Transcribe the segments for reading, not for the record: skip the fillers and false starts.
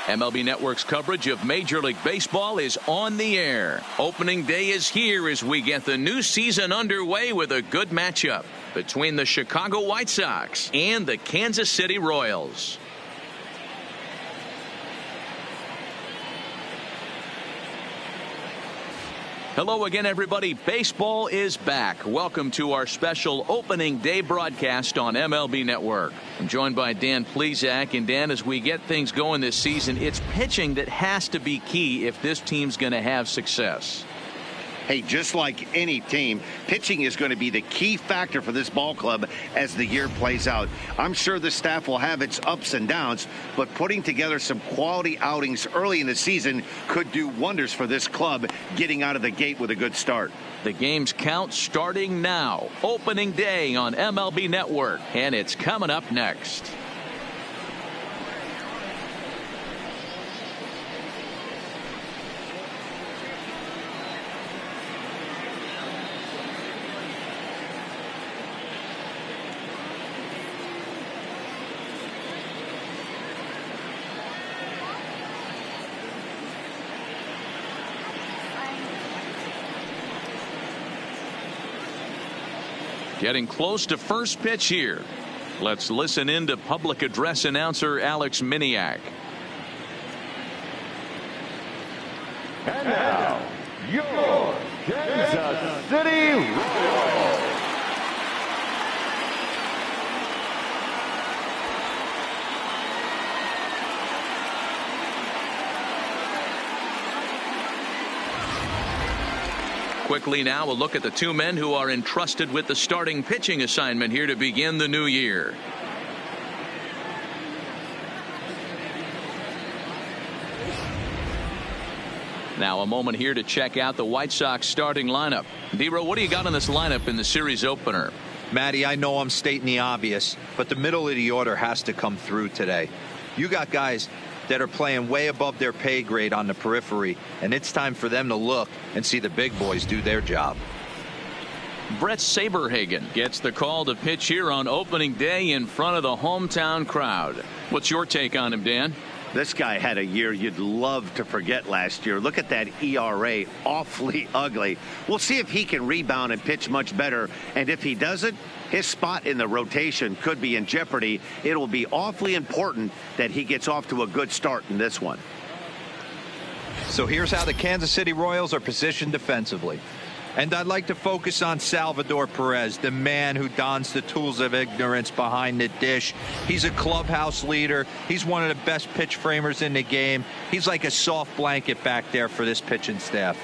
MLB Network's coverage of Major League Baseball is on the air. Opening day is here as we get the new season underway with a good matchup between the Chicago White Sox and the Kansas City Royals. Hello again, everybody. Baseball is back. Welcome to our special opening day broadcast on MLB Network. I'm joined by Dan Plesac. And Dan, as we get things going this season, it's pitching that has to be key if this team's going to have success. Hey, just like any team, pitching is going to be the key factor for this ball club as the year plays out. I'm sure the staff will have its ups and downs, but putting together some quality outings early in the season could do wonders for this club getting out of the gate with a good start. The games count starting now. Opening day on MLB Network, and it's coming up next. Getting close to first pitch here. Let's listen in to public address announcer Alex Miniak. And now, your Kansas City Royals. Quickly now, a look at the two men who are entrusted with the starting pitching assignment here to begin the new year. Now a moment here to check out the White Sox starting lineup. D-Row, what do you got on this lineup in the series opener? Matty, I know I'm stating the obvious, but the middle of the order has to come through today. You got guys that are playing way above their pay grade on the periphery, and it's time for them to look and see the big boys do their job. Brett Saberhagen gets the call to pitch here on opening day in front of the hometown crowd. What's your take on him, Dan? This guy had a year you'd love to forget last year. Look at that ERA, awfully ugly. We'll see if he can rebound and pitch much better, and if he doesn't, his spot in the rotation could be in jeopardy. It will be awfully important that he gets off to a good start in this one. So here's how the Kansas City Royals are positioned defensively. And I'd like to focus on Salvador Perez, the man who dons the tools of ignorance behind the dish. He's a clubhouse leader. He's one of the best pitch framers in the game. He's like a soft blanket back there for this pitching staff.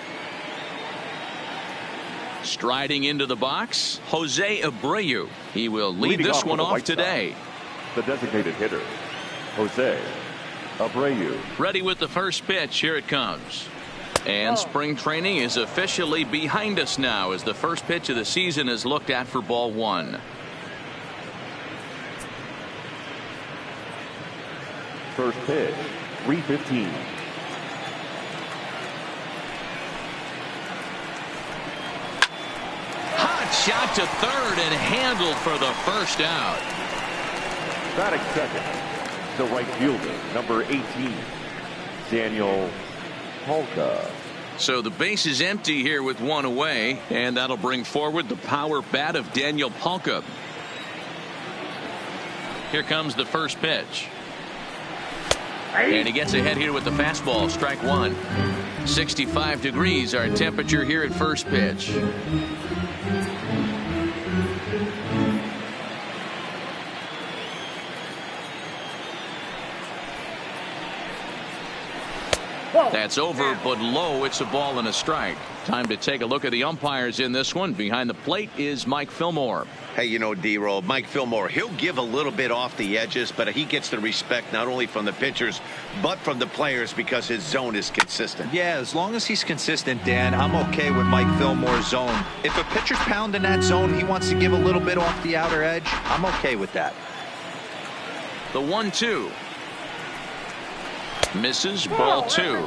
Striding into the box, Jose Abreu. He will lead this one off today. The designated hitter, Jose Abreu. Ready with the first pitch. Here it comes. And spring training is officially behind us now as the first pitch of the season is looked at for ball one. First pitch, 3:15. Hot shot to third and handled for the first out. Batting second, the right fielder, number 18, Daniel Polka. So the base is empty here with one away, and that'll bring forward the power bat of Daniel Polka. Here comes the first pitch. And he gets ahead here with the fastball, strike one. 65 degrees our temperature here at first pitch. That's over, but low. It's a ball and a strike. Time to take a look at the umpires in this one. Behind the plate is Mike Fillmore. Hey, you know, D-Roll, Mike Fillmore, he'll give a little bit off the edges, but he gets the respect not only from the pitchers, but from the players because his zone is consistent. Yeah, as long as he's consistent, Dan, I'm okay with Mike Fillmore's zone. If a pitcher's pounding that zone, he wants to give a little bit off the outer edge, I'm okay with that. The 1-2. Misses, ball two.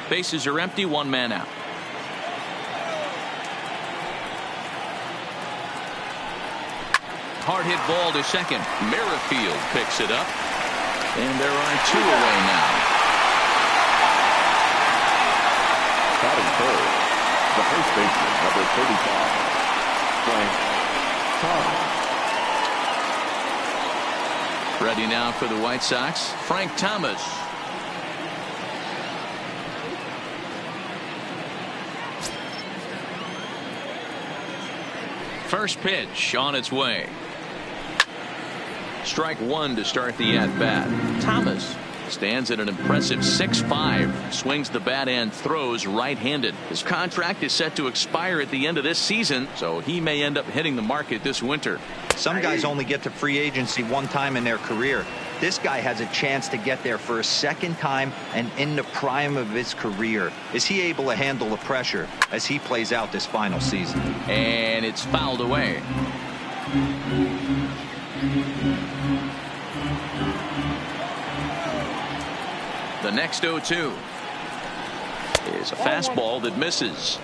Bases are empty, one man out. Hard hit ball to second. Merrifield picks it up. And there are 2 away now. Batting third, the first baseman, number 35, Frank Thomas. Ready now for the White Sox, Frank Thomas. First pitch on its way. Strike 1 to start the at-bat. Thomas stands at an impressive 6'5", swings the bat and throws right-handed. His contract is set to expire at the end of this season, so he may end up hitting the market this winter. Some guys only get to free agency one time in their career. This guy has a chance to get there for a second time and in the prime of his career. Is he able to handle the pressure as he plays out this final season? And it's fouled away. The next 0-2 is a fastball that misses.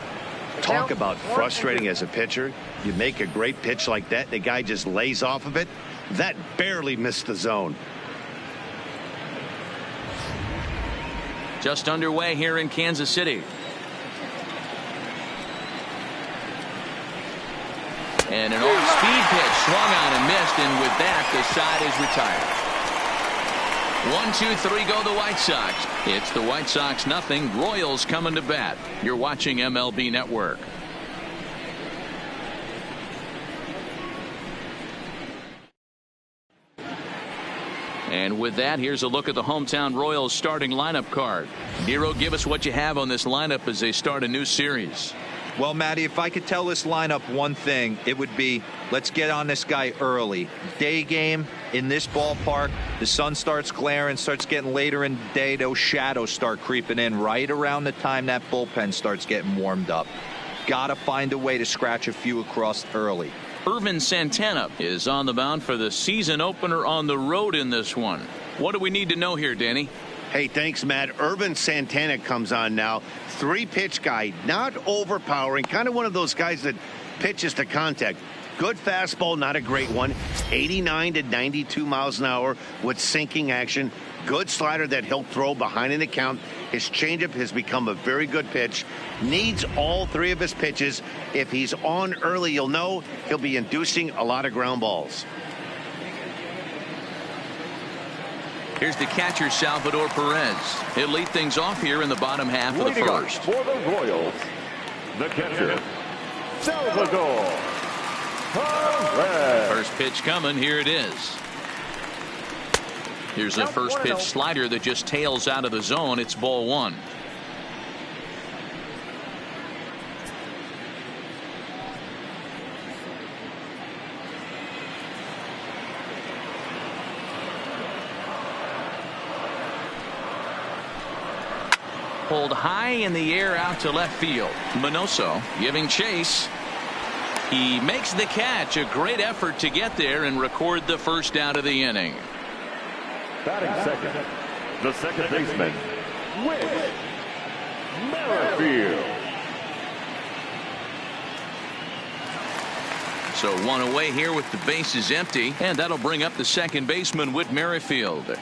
Talk about frustrating as a pitcher. You make a great pitch like that, the guy just lays off of it. That barely missed the zone. Just underway here in Kansas City. And an off-speed pitch swung on and missed, and with that the side is retired. 1, 2, 3 go the White Sox. It's the White Sox nothing, Royals coming to bat. You're watching MLB Network. And with that, here's a look at the hometown Royals starting lineup card. Nero, give us what you have on this lineup as they start a new series. Well, Matty, if I could tell this lineup one thing, it would be let's get on this guy early. Day game in this ballpark, the sun starts glaring, starts getting later in the day. Those shadows start creeping in right around the time that bullpen starts getting warmed up. Got to find a way to scratch a few across early. Irvin Santana is on the mound for the season opener on the road in this one. What do we need to know here, Danny? Hey, thanks, Matt. Irvin Santana comes on now. 3-pitch guy, not overpowering, kind of one of those guys that pitches to contact. Good fastball, not a great one. 89 to 92 miles an hour with sinking action. Good slider that he'll throw behind in the count. His changeup has become a very good pitch. Needs all 3 of his pitches. If he's on early, you'll know he'll be inducing a lot of ground balls. Here's the catcher, Salvador Perez. He'll lead things off here in the bottom half of the first. For the Royals, the catcher, Salvador Perez. First pitch coming. Here it is. Here's a first pitch slider that just tails out of the zone. It's ball 1. Pulled high in the air out to left field. Minoso giving chase. He makes the catch. A great effort to get there and record the first out of the inning. Batting second, the second baseman, Whit Merrifield. So 1 away here with the bases empty, and that'll bring up the second baseman, Whit Merrifield.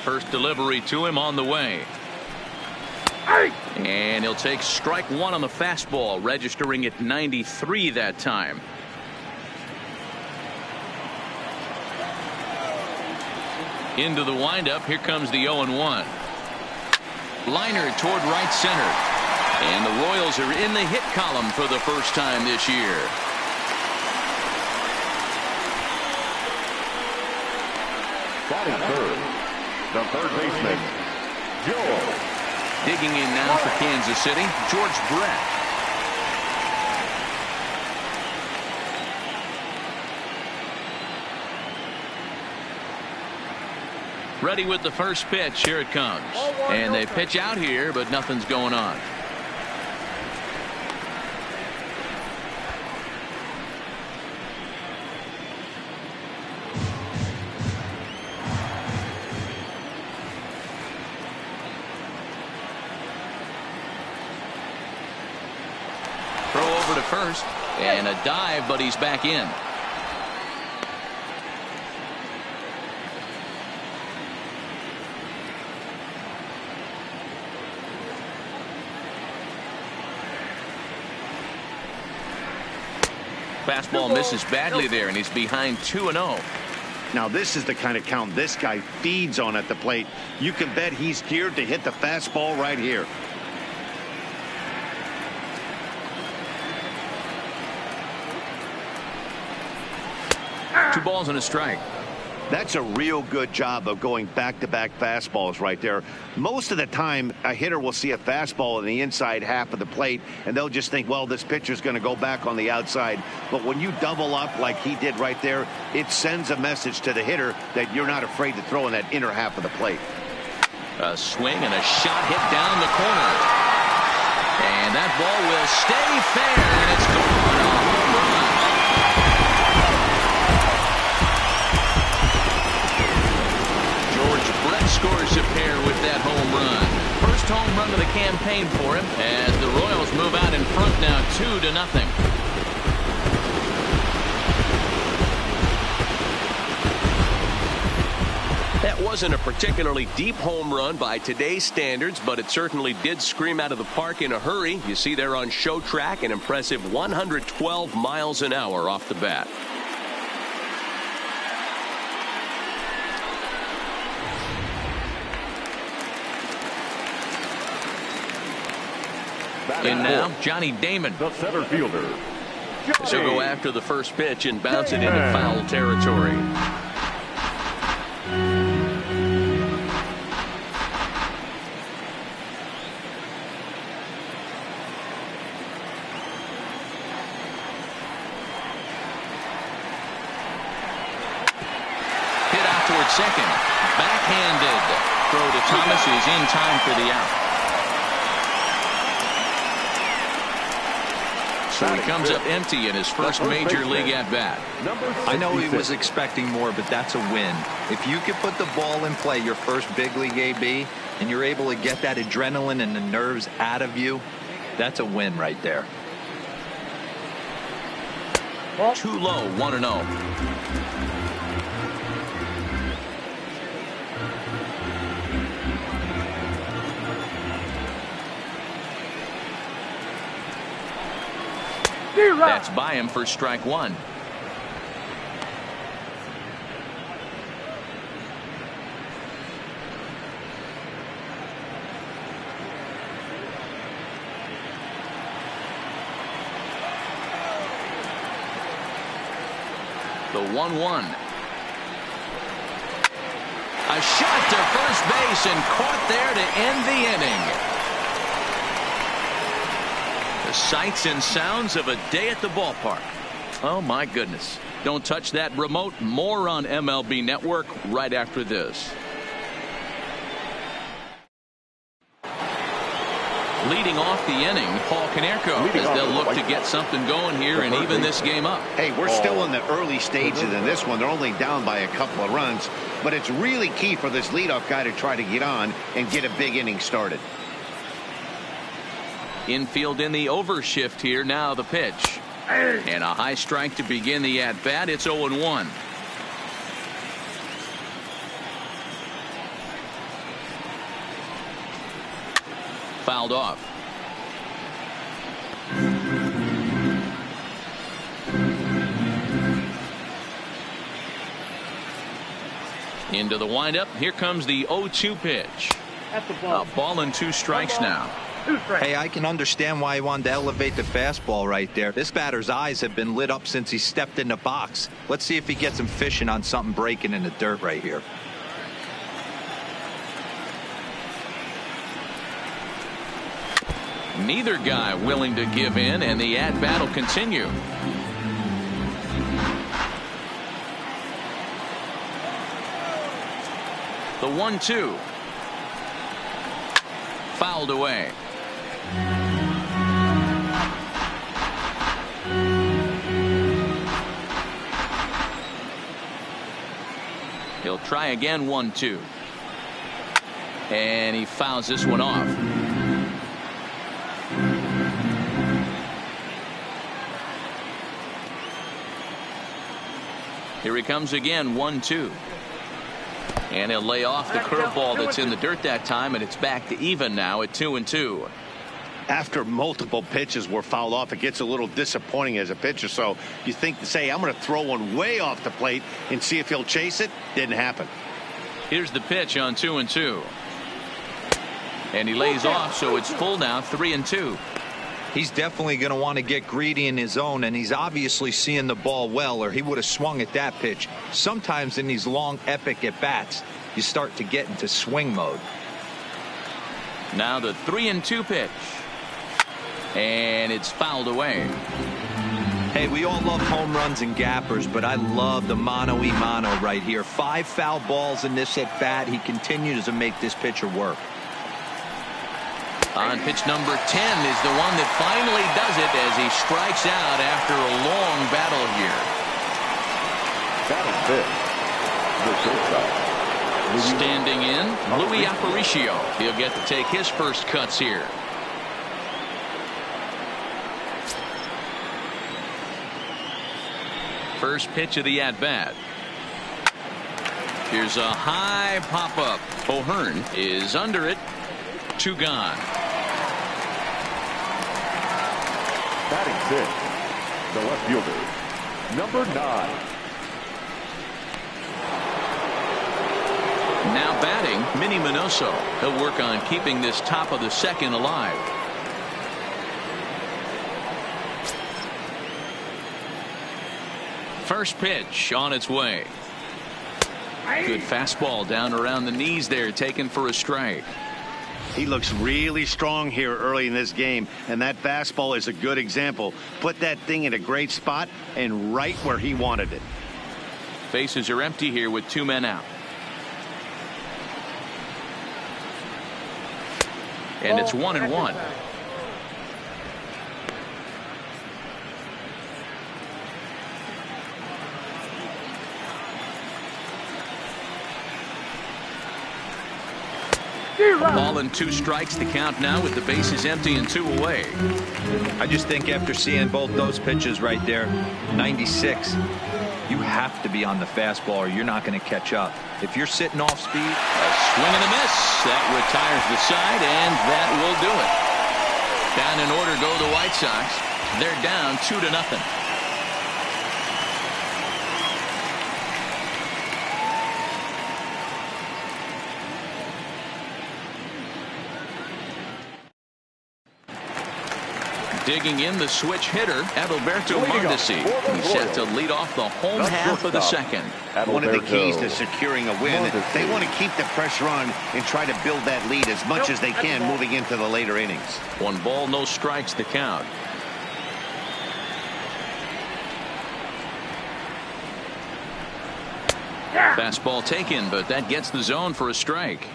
First delivery to him on the way. And he'll take strike 1 on the fastball, registering at 93 that time. Into the windup. Here comes the 0-1. Liner toward right center. And the Royals are in the hit column for the first time this year. Batting third, the third baseman, George. Digging in now for Kansas City, George Brett. Ready with the first pitch. Here it comes. And they pitch out here, but nothing's going on. Throw over to first. And a dive, but he's back in. Fastball misses badly there, and he's behind 2-0. Now this is the kind of count this guy feeds on at the plate. You can bet he's geared to hit the fastball right here. Two balls and a strike. That's a real good job of going back-to-back fastballs right there. Most of the time, a hitter will see a fastball in the inside half of the plate, and they'll just think, well, this pitcher's going to go back on the outside. But when you double up like he did right there, it sends a message to the hitter that you're not afraid to throw in that inner half of the plate. A swing and a shot hit down the corner. And that ball will stay fair, and it's gone. A home run. Brett scores a pair with that home run. First home run of the campaign for him as the Royals move out in front now 2-0. That wasn't a particularly deep home run by today's standards, but it certainly did scream out of the park in a hurry. You see there on show track an impressive 112 miles an hour off the bat. In now, Johnny Damon. The center fielder. So go after the first pitch and bounce it into foul territory. Hit out towards second. Backhanded. Throw to Thomas is in time for the out. So he comes up empty in his first major league at bat. I know he was expecting more, but that's a win. If you can put the ball in play your first big league AB and you're able to get that adrenaline and the nerves out of you, that's a win right there. Too low, 1-0. That's by him for strike one. The 1-1. A shot to first base and caught there to end the inning. The sights and sounds of a day at the ballpark. Oh, my goodness. Don't touch that remote. More on MLB Network right after this. Leading off the inning, Paul Konerko, as they'll look to get something going here and even this game up. Hey, we're still in the early stages in this one. They're only down by a couple of runs, but it's really key for this leadoff guy to try to get on and get a big inning started. Infield in the overshift here. Now the pitch. And a high strike to begin the at-bat. It's 0-1. Fouled off. Into the windup. Here comes the 0-2 pitch. A ball and 2 strikes now. Hey, I can understand why he wanted to elevate the fastball right there. This batter's eyes have been lit up since he stepped in the box. Let's see if he gets him fishing on something breaking in the dirt right here. Neither guy willing to give in, and the at-bat will continue. The 1-2. Fouled away. He'll try again. 1-2. And he fouls this one off. Here he comes again. 1-2. And he'll lay off the curveball that's in the dirt that time, and it's back to even now at 2-2. after multiple pitches were fouled off, it gets a little disappointing as a pitcher. So you think to say, I'm going to throw one way off the plate and see if he'll chase it. Didn't happen. Here's the pitch on 2-2. And he lays off, so it's full now, 3-2. He's definitely going to want to get greedy in his zone, and he's obviously seeing the ball well, or he would have swung at that pitch. Sometimes in these long, epic at-bats, you start to get into swing mode. Now the 3-2 pitch. And it's fouled away. Hey, we all love home runs and gappers, but I love the mano-y-mano right here. 5 foul balls in this at-bat. He continues to make this pitcher work. On pitch number 10 is the one that finally does it as he strikes out after a long battle here. Standing in, Louis Aparicio. He'll get to take his first cuts here. First pitch of the at-bat. Here's a high pop-up. O'Hearn is under it. 2 gone. Batting 6, the left fielder, number 9. Now batting, Minnie Minoso. He'll work on keeping this top of the second alive. First pitch on its way. Good fastball down around the knees there, taken for a strike. He looks really strong here early in this game, and that fastball is a good example. Put that thing in a great spot and right where he wanted it. Bases are empty here with 2 men out. And it's 1-1. Ball and 2 strikes to count now with the bases empty and 2 away. I just think after seeing both those pitches right there, 96, you have to be on the fastball or you're not going to catch up. If you're sitting off speed. A swing and a miss. That retires the side, and that will do it. Down in order go the White Sox. They're down 2-0. Digging in the switch hitter, Adalberto Mondesi. He's set to lead off the home half of the second. One of the keys to securing a win, they want to keep the pressure on and try to build that lead as much as they can moving into the later innings. 1 ball, no strikes to count. Fastball taken, but that gets the zone for a strike.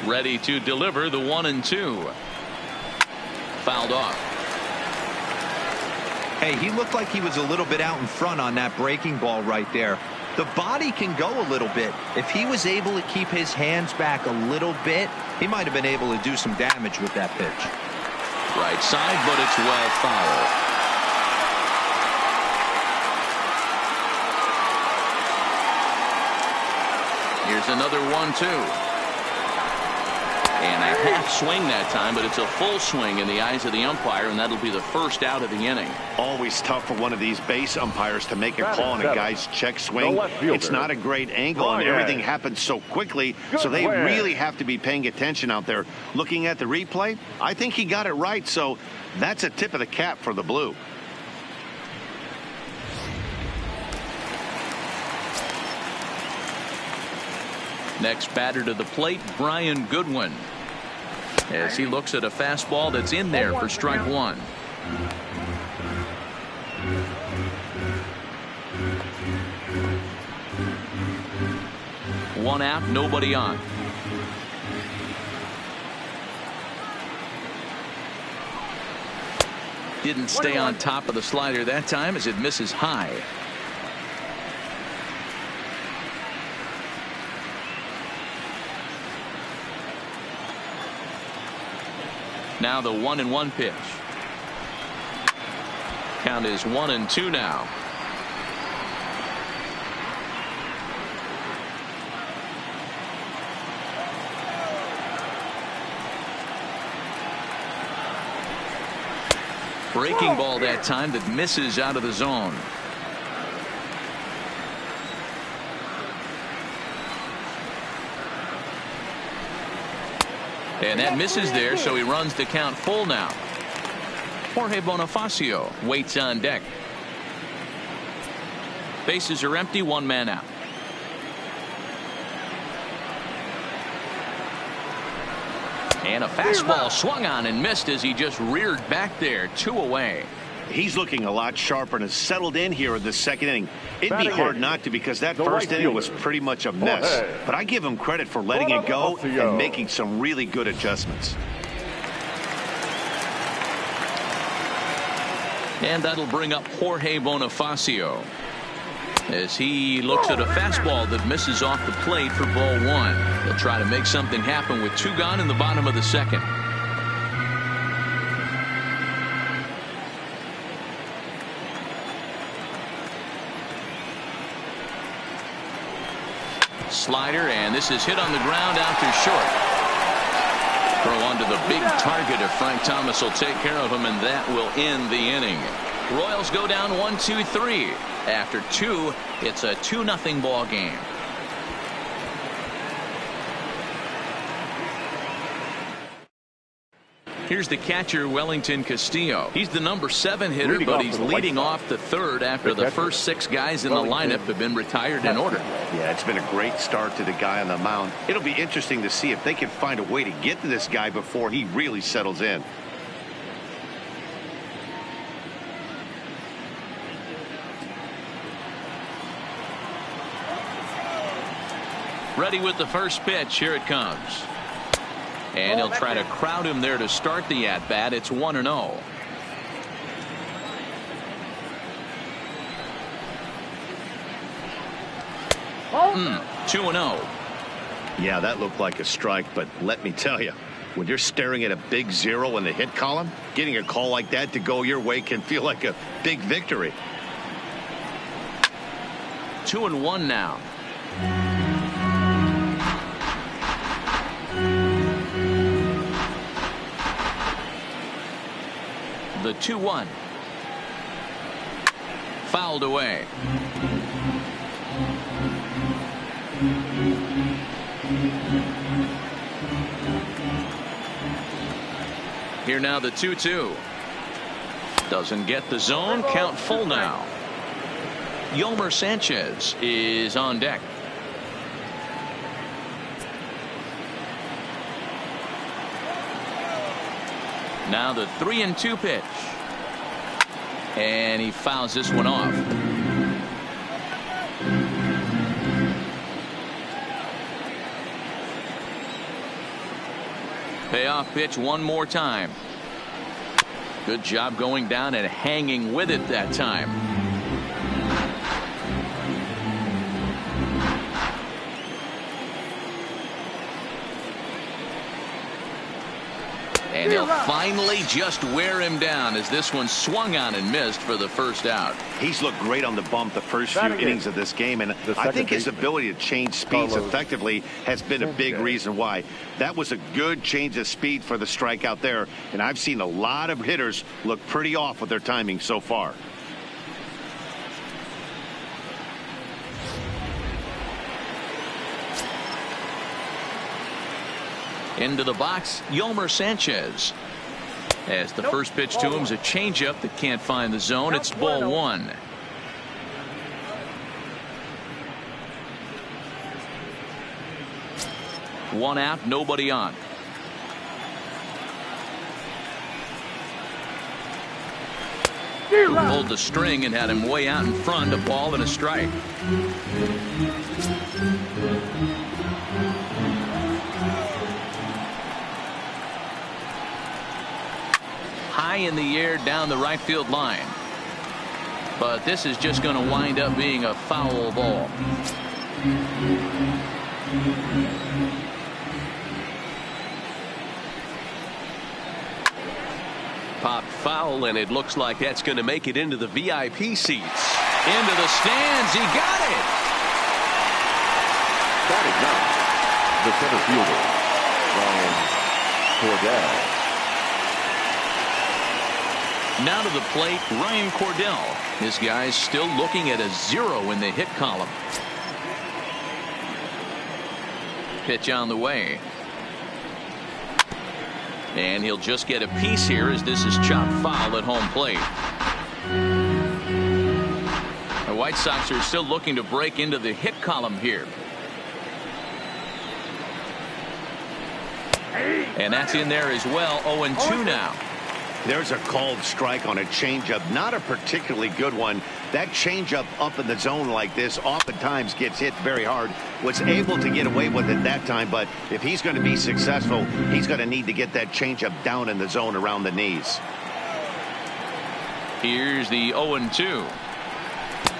Ready to deliver the 1-2. Fouled off. Hey, he looked like he was a little bit out in front on that breaking ball right there. The body can go a little bit. If he was able to keep his hands back a little bit, he might have been able to do some damage with that pitch. Right side, but it's well fouled. Here's another 1-2. And a half swing that time, but it's a full swing in the eyes of the umpire, and that'll be the first out of the inning. Always tough for one of these base umpires to make a call on a guy's check swing. It's not a great angle, and everything happens so quickly, so they really have to be paying attention out there. Looking at the replay, I think he got it right, so that's a tip of the cap for the Blue. Next batter to the plate, Brian Goodwin, as he looks at a fastball that's in there for strike 1. One out, nobody on. Didn't stay on top of the slider that time as it misses high. Now the 1-1 pitch. Count is 1-2 now. Breaking ball that time that misses out of the zone. And that misses there, so he runs the count full now. Jorge Bonifacio waits on deck. Bases are empty, one man out. And a fastball swung on and missed as he just reared back there, 2 away. He's looking a lot sharper and has settled in here in the second inning. It'd be hard not to, because that first inning was pretty much a mess. But I give him credit for letting it go and making some really good adjustments. And that'll bring up Jorge Bonifacio as he looks at a fastball that misses off the plate for ball 1. He'll try to make something happen with 2 gone in the bottom of the second. Slider, and this is hit on the ground out to short. Throw onto the big target if Frank Thomas will take care of him, and that will end the inning. Royals go down 1-2-3. After 2, it's a 2-0 ball game. Here's the catcher, Wellington Castillo. He's the number 7 hitter, but he's leading off the 3rd after the first 6 guys in the lineup have been retired in order. Yeah, it's been a great start to the guy on the mound. It'll be interesting to see if they can find a way to get to this guy before he really settles in. Ready with the first pitch. Here it comes. And he'll try to crowd him there to start the at-bat. It's 1-0. 2-0. Yeah, that looked like a strike, but let me tell you, when you're staring at a big 0 in the hit column, getting a call like that to go your way can feel like a big victory. 2-1 now. The 2-1. Fouled away. Here now the 2-2. Doesn't get the zone. Count full now. Yolmer Sanchez is on deck. Now the 3-2 pitch. And he fouls this one off. Payoff pitch one more time. Good job going down and hanging with it that time. And he'll finally just wear him down as this one swung on and missed for the first out. He's looked great on the bump the first few innings of this game, and I think his ability to change speeds effectively has been a big reason why. That was a good change of speed for the strikeout there, and I've seen a lot of hitters look pretty off with their timing so far. Into the box, Yolmer Sanchez. As the first pitch to him is a changeup that can't find the zone. It's ball 1. One out, nobody on. Pulled the string and had him way out in front. A ball and a strike. High in the air down the right field line. But this is just going to wind up being a foul ball. popped foul, and it looks like that's going to make it into the VIP seats. Into the stands. He got it. Batting now, the center fielder, Ryan Cordell. Now to the plate, Ryan Cordell. This guy's still looking at a 0 in the hit column. Pitch on the way. And he'll just get a piece here as this is chopped foul at home plate. The White Sox are still looking to break into the hit column here. And that's in there as well. 0-2 now. There's a called strike on a changeup, not a particularly good one. That changeup up in the zone like this oftentimes gets hit very hard. Was able to get away with it that time, but if he's going to be successful, he's going to need to get that changeup down in the zone around the knees. Here's the 0-2.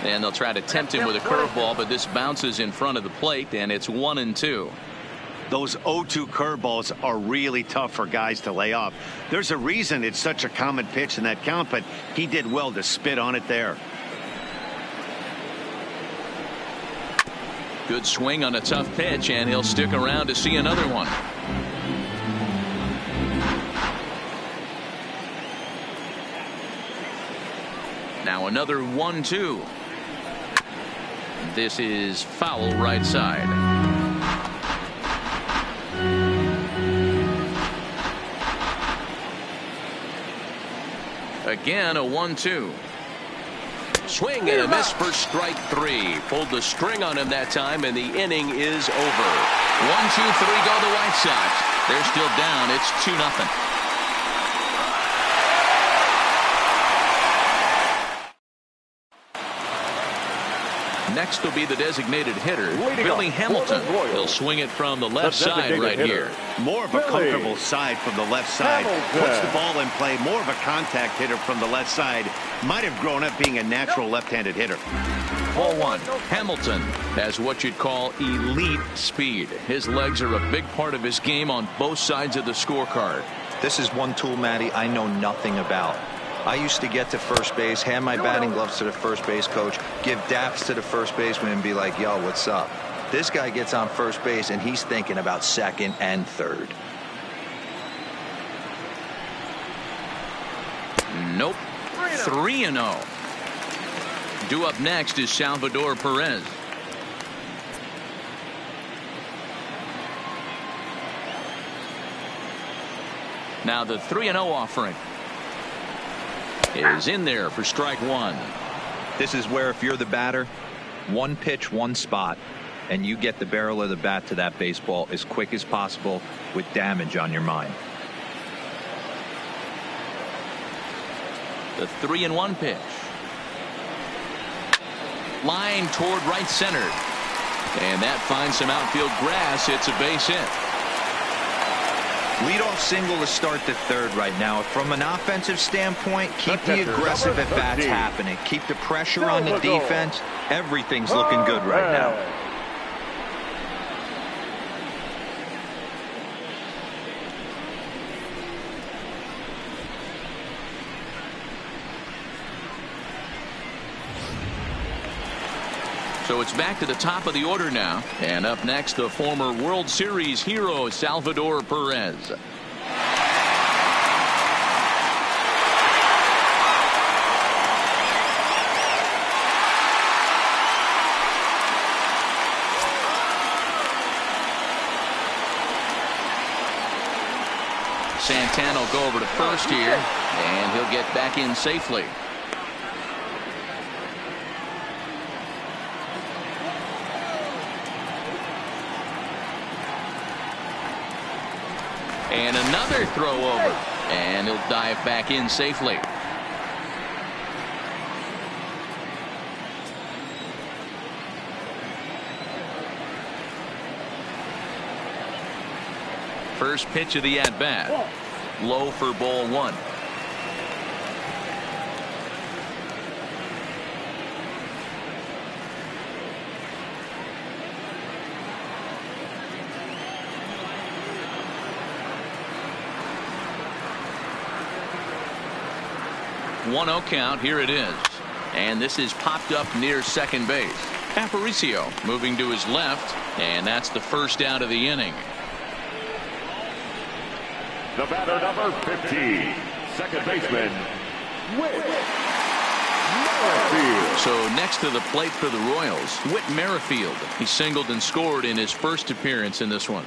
And they'll try to tempt him with a curveball, but this bounces in front of the plate, and it's 1-2. Those 0-2 curveballs are really tough for guys to lay off. There's a reason it's such a common pitch in that count, but he did well to spit on it there. Good swing on a tough pitch, and he'll stick around to see another one. Now another 1-2. This is foul right side. Again, a 1-2. Swing and a miss for strike 3. Pulled the string on him that time, and the inning is over. 1-2-3 go the White Sox. They're still down. It's 2-0. Next will be the designated hitter, Billy Hamilton. He'll swing it from the left side right here. More of a comfortable side from the left side. Puts the ball in play. More of a contact hitter from the left side. Might have grown up being a natural left-handed hitter. Ball 1. Hamilton has what you'd call elite speed. His legs are a big part of his game on both sides of the scorecard. This is one tool, Matty, I know nothing about. I used to get to first base, hand my batting gloves to the first base coach, give daps to the first baseman and be like, yo, what's up? This guy gets on first base and he's thinking about second and third. Nope. 3-0. Due up next is Salvador Perez. Now the 3-0 offering is in there for strike 1. This is where if you're the batter, one pitch, one spot, and you get the barrel of the bat to that baseball as quick as possible with damage on your mind. The 3-1 pitch. Line toward right center. And that finds some outfield grass. It's a base hit. Leadoff single to start the third right now. From an offensive standpoint, keep the aggressive at bats happening. Keep the pressure on the defense. Everything's looking good right now. So it's back to the top of the order now. And up next, the former World Series hero, Salvador Perez. Santana will go over to first here, and he'll get back in safely. And another throw over, and he'll dive back in safely. First pitch of the at-bat. Low for ball 1. 1-0 count. Here it is. And this is popped up near second base. Aparicio moving to his left, and that's the first out of the inning. The batter, number 50, second baseman, Whit Merrifield. So next to the plate for the Royals, Whit Merrifield. He singled and scored in his first appearance in this one.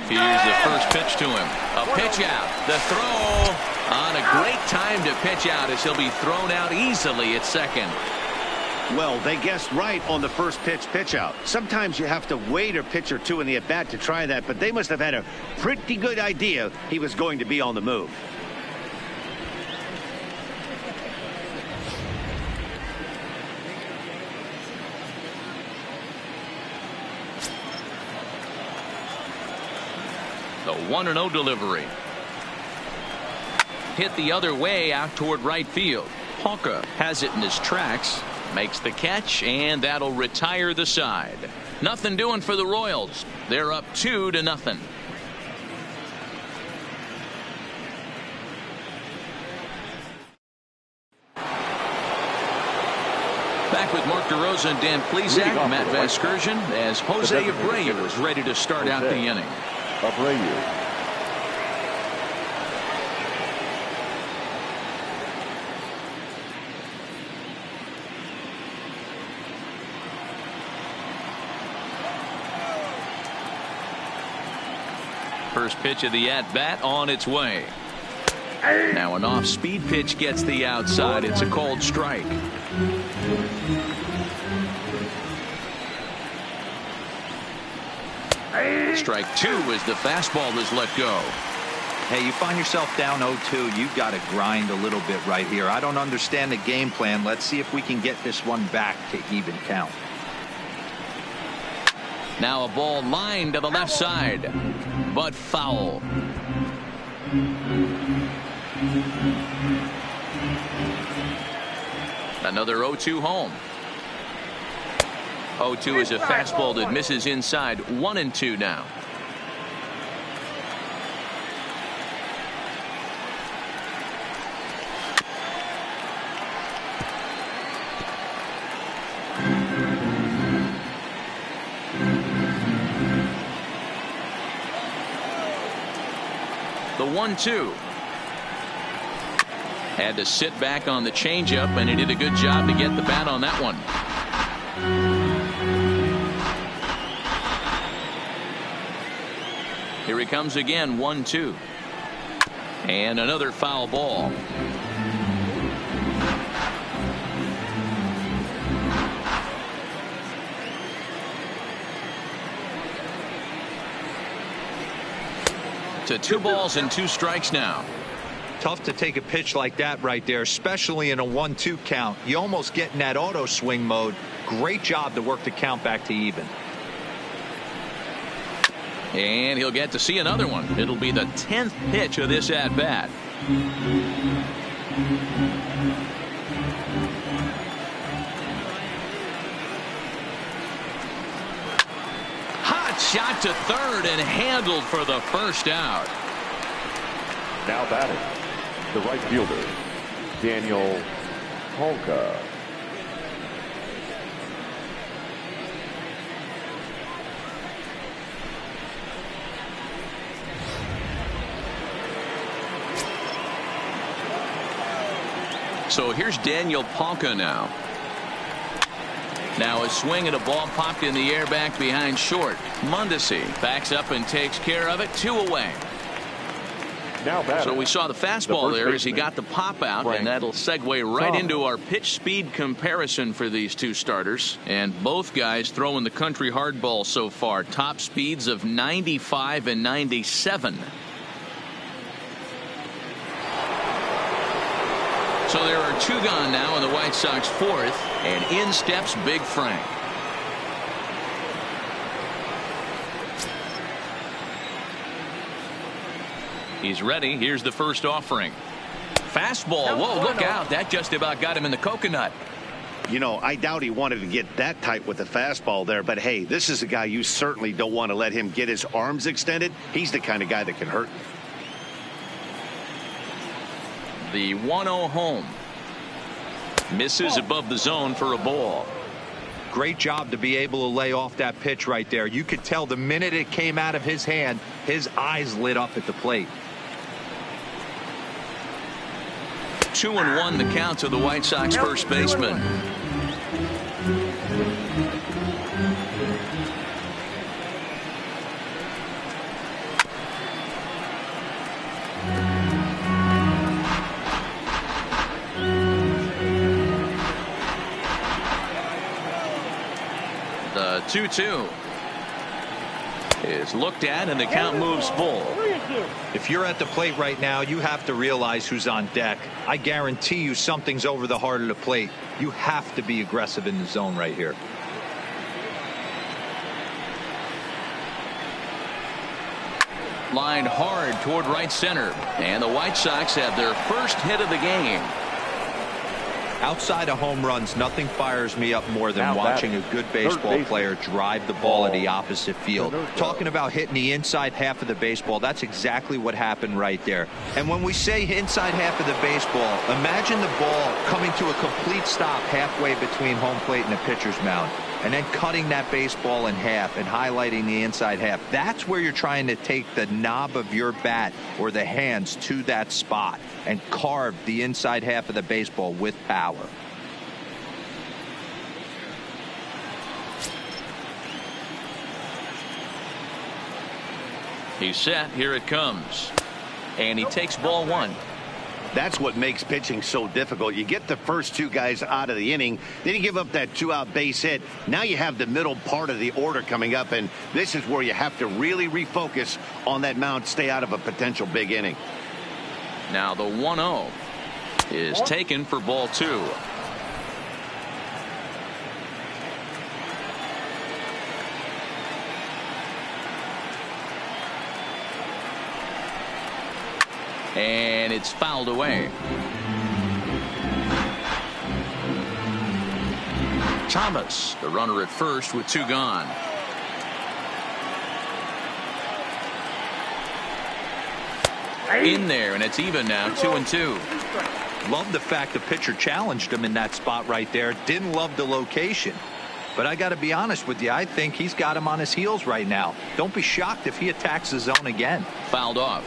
Here's the first pitch to him. A pitch out. The throw on a great time to pitch out as he'll be thrown out easily at second. Well, they guessed right on the first pitch out. Sometimes you have to wait a pitch or two in the at-bat to try that, but they must have had a pretty good idea he was going to be on the move. The 1-0 delivery. Hit the other way out toward right field. Hawka has it in his tracks. Makes the catch, and that'll retire the side. Nothing doing for the Royals. They're up 2-0. Back with Mark DeRosa and Dan Plesac, Matt Vasgersian, as Jose Abreu is ready to start out the inning. Abreu. First pitch of the at-bat on its way. Now an off-speed pitch gets the outside. It's a called strike. Strike 2 as the fastball is let go. Hey, you find yourself down 0-2. You've got to grind a little bit right here. I don't understand the game plan. Let's see if we can get this one back to even count. Now a ball lined to the left side, but foul. Another 0-2 home. 0-2 is a fastball that misses inside. 1-2 now. The 1-2. Had to sit back on the changeup, and he did a good job to get the bat on that one. Here he comes again, 1-2. And another foul ball. To 2 balls and 2 strikes now. Tough to take a pitch like that right there, especially in a 1-2 count. You almost get in that auto swing mode. Great job to work the count back to even. And he'll get to see another one. It'll be the 10th pitch of this at bat. Hot shot to third and handled for the first out. Now batting, the right fielder, Daniel Polka. So here's Daniel Polka now. Now a swing and a ball popped in the air back behind short. Mondesi backs up and takes care of it. 2 away. Now so we saw the fastball there as he got the pop out, and that'll segue right into our pitch speed comparison for these two starters. And both guys throwing the country hardball so far. Top speeds of 95 and 97. So there are 2 gone now in the White Sox 4th, and in steps Big Frank. He's ready. Here's the first offering. Fastball. Whoa, look out. That just about got him in the coconut. You know, I doubt he wanted to get that tight with the fastball there, but hey, this is a guy you certainly don't want to let him get his arms extended. He's the kind of guy that can hurt. The 1-0 home. Misses above the zone for a ball. Great job to be able to lay off that pitch right there. You could tell the minute it came out of his hand, his eyes lit up at the plate. 2-1 the count to the White Sox first baseman. The 2-2 is looked at and the count moves full. If you're at the plate right now, you have to realize who's on deck. I guarantee you something's over the heart of the plate. You have to be aggressive in the zone right here. Lined hard toward right center, and the White Sox have their first hit of the game. Outside of home runs, nothing fires me up more than watching a good baseball player drive the ball at the opposite field. Talking about hitting the inside half of the baseball, that's exactly what happened right there. And when we say inside half of the baseball, imagine the ball coming to a complete stop halfway between home plate and the pitcher's mound, and then cutting that baseball in half and highlighting the inside half. That's where you're trying to take the knob of your bat or the hands to that spot and carve the inside half of the baseball with power. He's set. Here it comes. And he takes ball one. That's what makes pitching so difficult. You get the first two guys out of the inning, then you give up that 2-out base hit. Now you have the middle part of the order coming up, and this is where you have to really refocus on that mound, stay out of a potential big inning. Now the 1-0 is taken for ball two. And it's fouled away. Thomas, the runner at first with two gone. In there, and it's even now, 2-2. Love the fact the pitcher challenged him in that spot right there. Didn't love the location. But I got to be honest with you, I think he's got him on his heels right now. Don't be shocked if he attacks the zone again. Fouled off.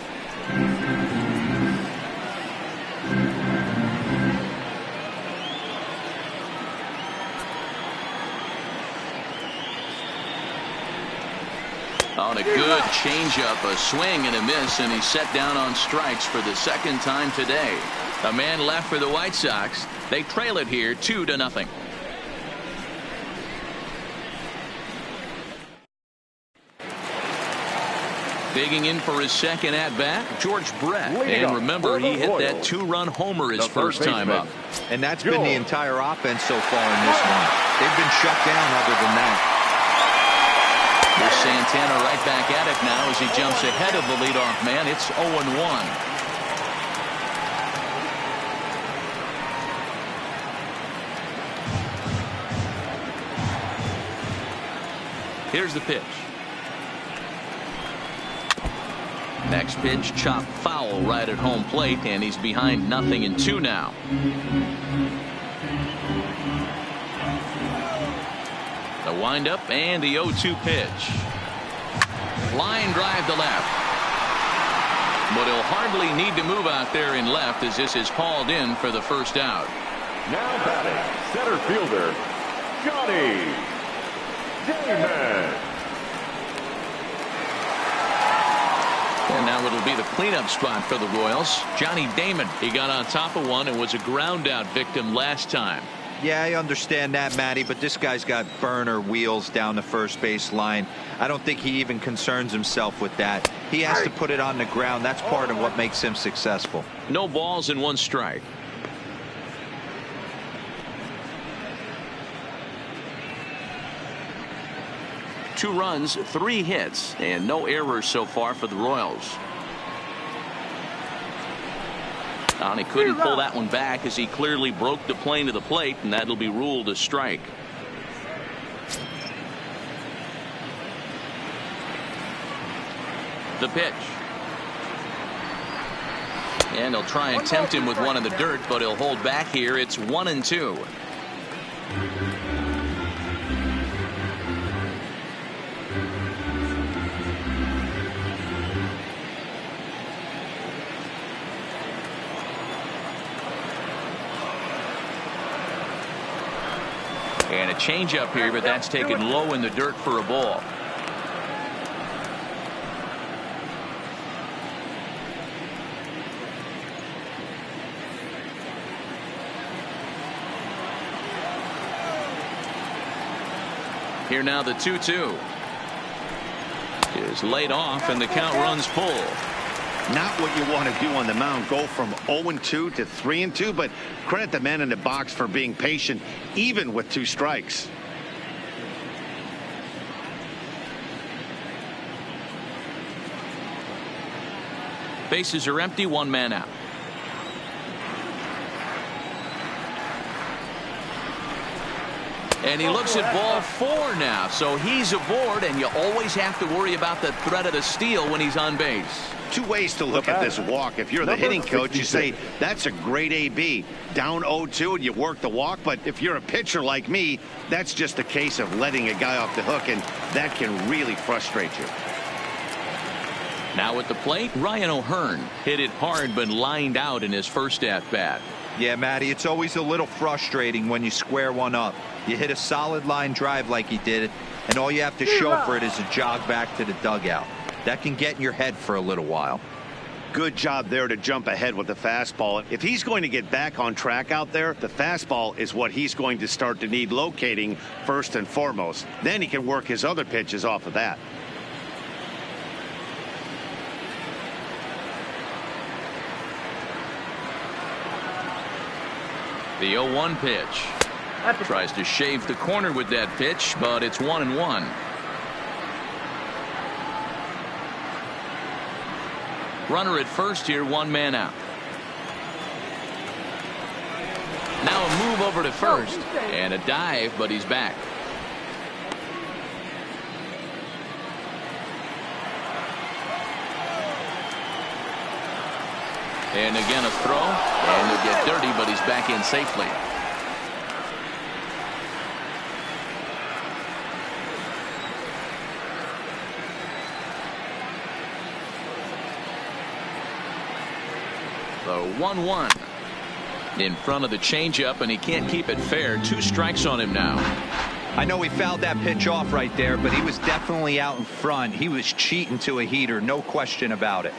On a good changeup, a swing and a miss, and he's set down on strikes for the second time today. A man left for the White Sox. They trail it here 2-0. Digging in for his second at-bat, George Brett. And remember, he hit that two-run homer his first time up. And that's been the entire offense so far in this one. They've been shut down other than that. Here's Santana right back at it now as he jumps ahead of the leadoff man. It's 0-1. Here's the pitch. Next pitch, chop foul right at home plate, and he's behind 0-2 now. The windup and the 0-2 pitch. Line drive to left. But he'll hardly need to move out there in left as this is hauled in for the first out. Now batting, center fielder, Johnny Damon. And now it'll be the cleanup spot for the Royals. Johnny Damon, he got on top of one and was a ground out victim last time. Yeah, I understand that, Matty, but this guy's got burner wheels down the first base line. I don't think he even concerns himself with that. He has to put it on the ground. That's part of what makes him successful. No balls and one strike. Two runs, 3 hits, and no errors so far for the Royals. And he couldn't pull that one back as he clearly broke the plane to the plate, and that'll be ruled a strike. The pitch. And he'll try and tempt him with one in the dirt, but he'll hold back here. It's 1-2. And a changeup here, but that's taken low in the dirt for a ball. Here now the 2-2 is laid off, and the count runs full. Not what you want to do on the mound, go from 0-2 to 3-2, but credit the man in the box for being patient even with 2 strikes. Bases are empty, 1 man out. And he looks at ball 4 now, so he's aboard, and you always have to worry about the threat of the steal when he's on base. 2 ways to look at this walk. If you're the hitting coach, you say that's a great AB. Down 0-2 and you work the walk, but if you're a pitcher like me, that's just a case of letting a guy off the hook, and that can really frustrate you. Now at the plate, Ryan O'Hearn hit it hard but lined out in his first at-bat. Yeah, Matty, it's always a little frustrating when you square one up. You hit a solid line drive like he did, and all you have to show for it is a jog back to the dugout. That can get in your head for a little while. Good job there to jump ahead with the fastball. If he's going to get back on track out there, the fastball is what he's going to start to need locating first and foremost. Then he can work his other pitches off of that. The 0-1 pitch. Tries to shave the corner with that pitch, but it's 1-1. Runner at first here, 1 man out. Now a move over to first and a dive, but he's back. And again a throw, and he'll get dirty, but he's back in safely. The 1-1 in front of the changeup, and he can't keep it fair. 2 strikes on him now. I know he fouled that pitch off right there, but he was definitely out in front. He was cheating to a heater, no question about it.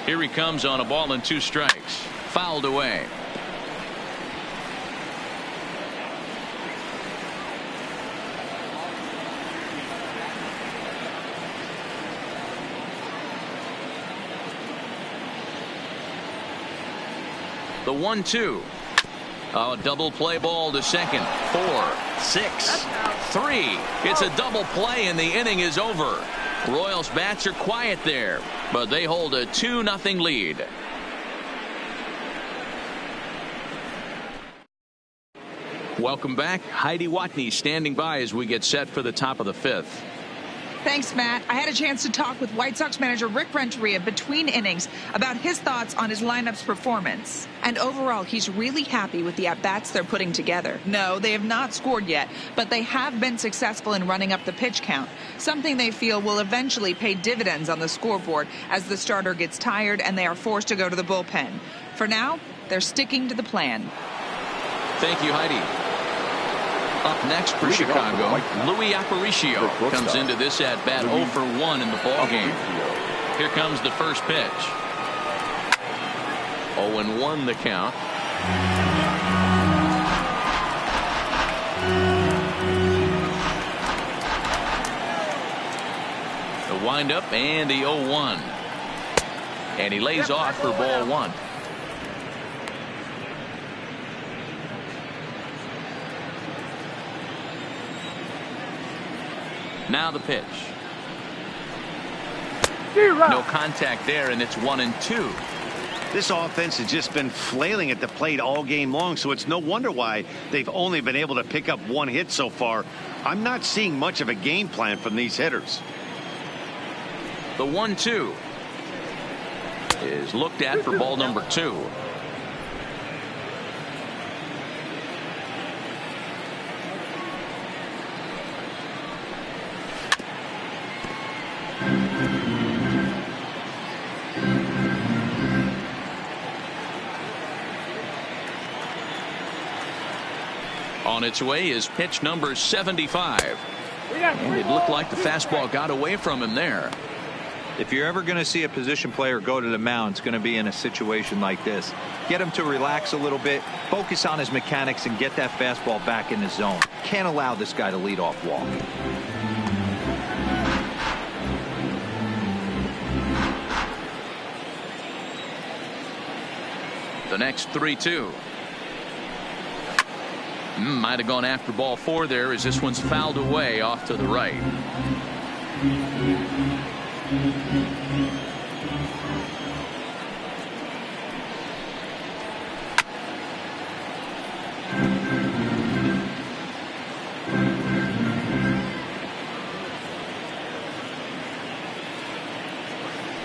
Here he comes on a ball and 2 strikes. Fouled away. The 1-2. A double play ball to second. 4, 6, 3. It's a double play, and the inning is over. Royals bats are quiet there, but they hold a 2-0 lead. Welcome back. Heidi Watney standing by as we get set for the top of the 5th. Thanks, Matt. I had a chance to talk with White Sox manager Rick Renteria between innings about his thoughts on his lineup's performance. And overall, he's really happy with the at-bats they're putting together. No, they have not scored yet, but they have been successful in running up the pitch count, something they feel will eventually pay dividends on the scoreboard as the starter gets tired and they are forced to go to the bullpen. For now, they're sticking to the plan. Thank you, Heidi. Up next for Chicago, Louis Aparicio comes into this at-bat 0 for 1 in the ballgame. Here comes the first pitch. 0-1 the count. The windup and the 0-1. And he lays off for ball 1. Now the pitch. No contact there, and it's 1-2. This offense has just been flailing at the plate all game long, so it's no wonder why they've only been able to pick up 1 hit so far. I'm not seeing much of a game plan from these hitters. The 1-2 is looked at for ball number 2. On its way is pitch number 75. And it looked like the fastball got away from him there. If you're ever going to see a position player go to the mound, it's going to be in a situation like this. Get him to relax a little bit, focus on his mechanics, and get that fastball back in the zone. Can't allow this guy to lead off walk. The next 3-2. Might have gone after ball 4 there as this one's fouled away off to the right.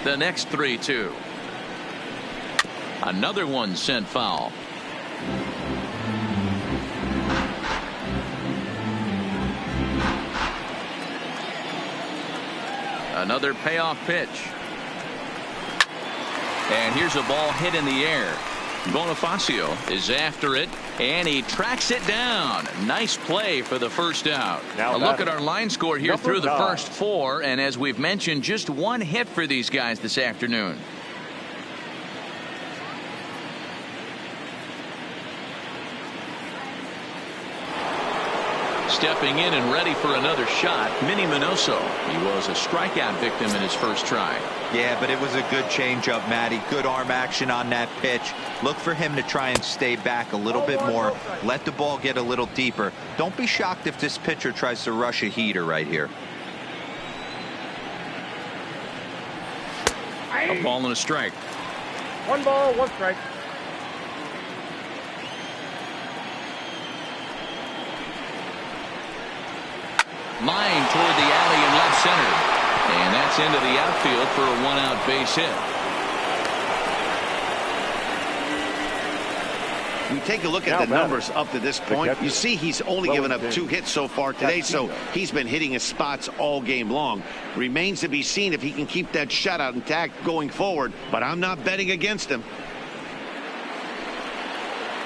The next 3-2. Another one sent foul. Another payoff pitch. And here's a ball hit in the air. Bonifacio is after it, and he tracks it down. Nice play for the first out. Now a look at our line score here through the first 4, and as we've mentioned, just 1 hit for these guys this afternoon. Stepping in and ready for another shot, Minnie Minoso. He was a strikeout victim in his first try. Yeah, but it was a good changeup, Matty. Good arm action on that pitch. Look for him to try and stay back a little bit more. Let the ball get a little deeper. Don't be shocked if this pitcher tries to rush a heater right here. A ball and a strike. 1 ball, 1 strike. Line toward the alley in left center. And that's into the outfield for a 1-out base hit. We take a look at the numbers up to this point. You see he's only given up 2 hits so far today, so he's been hitting his spots all game long. Remains to be seen if he can keep that shutout intact going forward, but I'm not betting against him.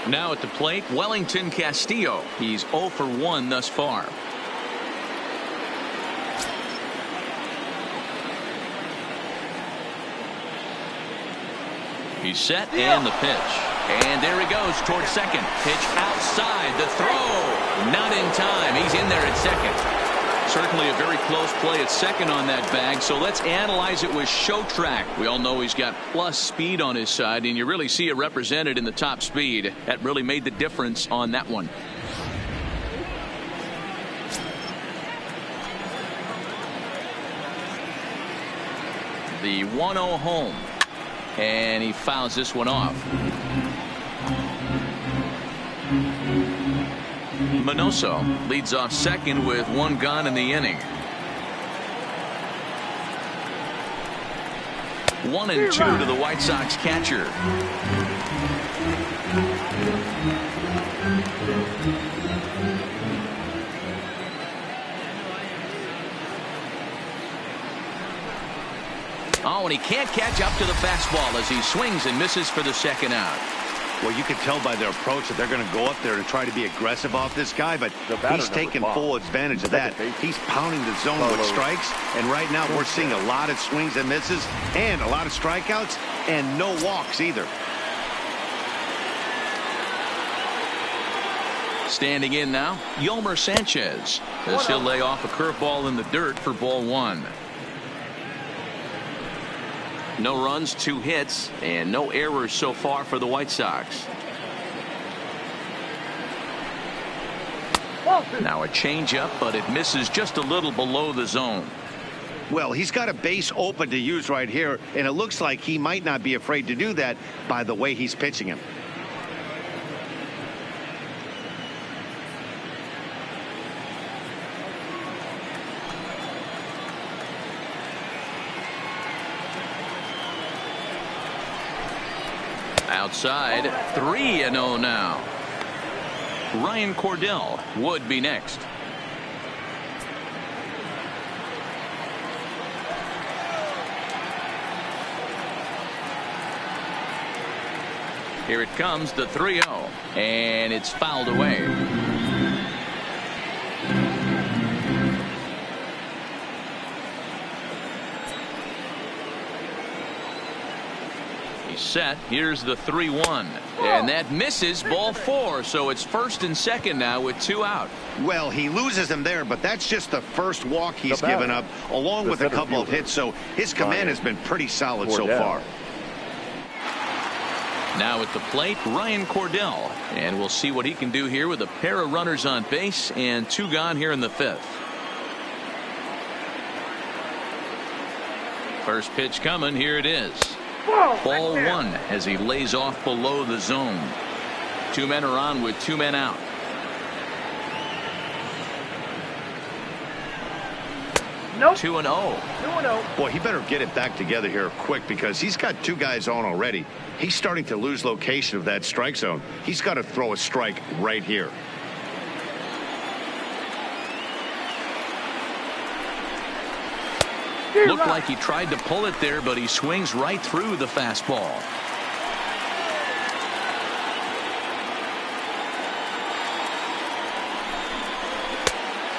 Now at the plate, Wellington Castillo. He's 0 for 1 thus far. He's set, and the pitch. And there he goes towards second. Pitch outside. The throw. Not in time. He's in there at second. Certainly a very close play at second on that bag. So let's analyze it with show track. We all know he's got plus speed on his side, and you really see it represented in the top speed. That really made the difference on that one. The 1-0 home. And he fouls this one off. Minoso leads off second with 1 gone in the inning. 1-2 to the White Sox catcher. Oh, and he can't catch up to the fastball as he swings and misses for the second out. Well, you can tell by their approach that they're going to go up there and try to be aggressive off this guy, but he's taking full advantage of that. He's pounding the zone with strikes, and right now we're seeing a lot of swings and misses and a lot of strikeouts and no walks either. Standing in now, Yolmer Sanchez, as he'll lay off a curveball in the dirt for ball 1. No runs, 2 hits, and no errors so far for the White Sox. Now a changeup, but it misses just a little below the zone. Well, he's got a base open to use right here, and it looks like he might not be afraid to do that by the way he's pitching him. Outside, 3-0 now. Ryan Cordell would be next. Here it comes, the 3-0, and it's fouled away. He's set. Here's the 3-1, and that misses, ball 4, so it's first and second now with 2 out. Well, he loses him there, but that's just the first walk he's given up, along with a couple of hits, so his command has been pretty solid so far. Now at the plate, Ryan Cordell, and we'll see what he can do here with a pair of runners on base and 2 gone here in the 5th. First pitch coming, here it is. Ball 1 as he lays off below the zone. 2 men are on with 2 men out. Nope. 2-0. 2-0. Boy, he better get it back together here quick because he's got 2 guys on already. He's starting to lose location of that strike zone. He's got to throw a strike right here. Looked like he tried to pull it there, but he swings right through the fastball.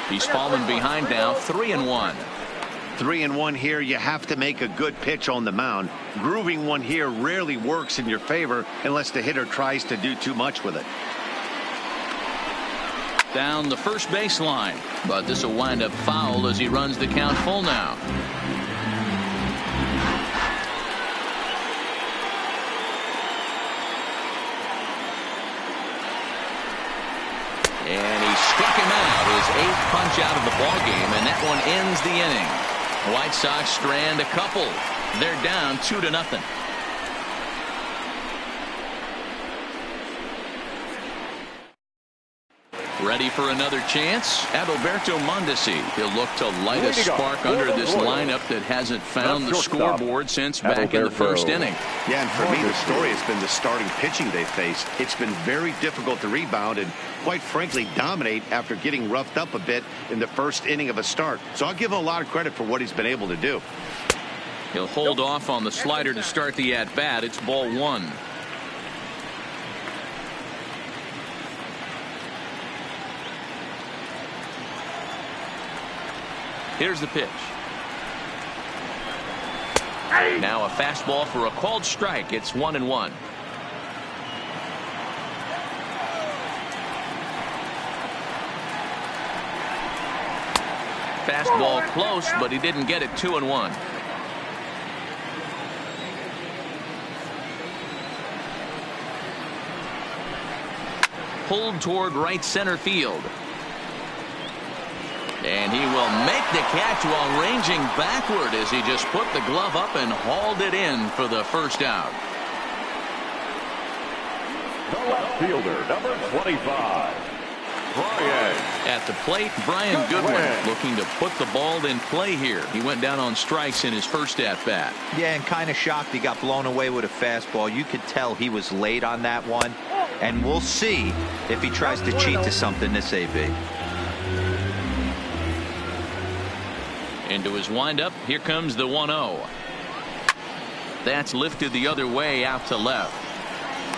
He's fallen behind now, 3-1. 3-1 here. You have to make a good pitch on the mound. Grooving one here rarely works in your favor unless the hitter tries to do too much with it. Down the first baseline, but this will wind up foul as he runs the count full now. And he struck him out, his 8th punch out of the ball game, and that one ends the inning. White Sox strand a couple. They're down 2-0. Ready for another chance? Adalberto Mondesi. He'll look to light a spark under this lineup that hasn't found the scoreboard since back in the first inning. Yeah, and for me, the story has been the starting pitching they faced. It's been very difficult to rebound and, quite frankly, dominate after getting roughed up a bit in the first inning of a start. So I'll give him a lot of credit for what he's been able to do. He'll hold off on the slider to start the at-bat. It's ball 1. Here's the pitch. Now a fastball for a called strike. It's 1-1. Fastball close, but he didn't get it. 2-1. Pulled toward right center field. And he will make the catch while ranging backward as he just put the glove up and hauled it in for the first out. The left fielder, number 25, Brian. At the plate, Brian Goodwin looking to put the ball in play here. He went down on strikes in his first at-bat. Yeah, and kind of shocked he got blown away with a fastball. You could tell he was late on that one. And we'll see if he tries to cheat to something this AB. Into his windup, here comes the 1-0. That's lifted the other way out to left.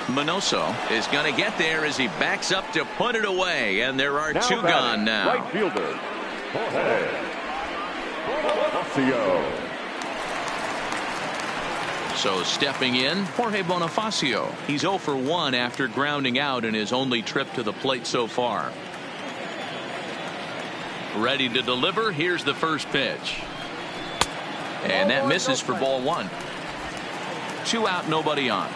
Minoso is going to get there as he backs up to put it away, and there are 2 gone now. Right fielder, Jorge Bonifacio. So stepping in, Jorge Bonifacio. He's 0 for 1 after grounding out in his only trip to the plate so far. Ready to deliver. Here's the first pitch. And that misses for ball 1. 2 out, nobody on.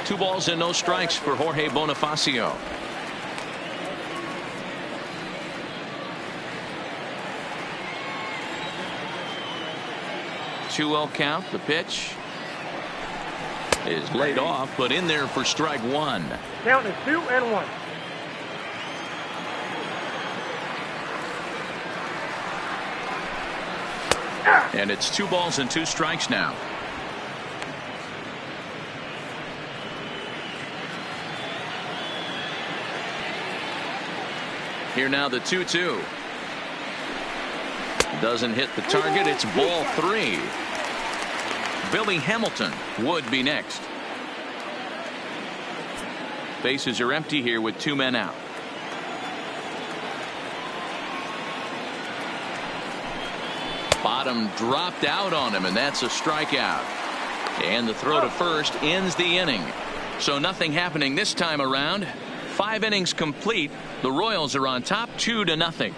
Two balls and no strikes for Jorge Bonifacio. 2-0 count. The pitch is laid off, but in there for strike one. Count is 2-1. And it's 2 balls and 2 strikes now. Here now the 2-2. Doesn't hit the target. It's ball 3. Billy Hamilton would be next. Bases are empty here with 2 men out. Bottom dropped out on him, and that's a strikeout. And the throw to first ends the inning. So nothing happening this time around. 5 innings complete. The Royals are on top 2-0.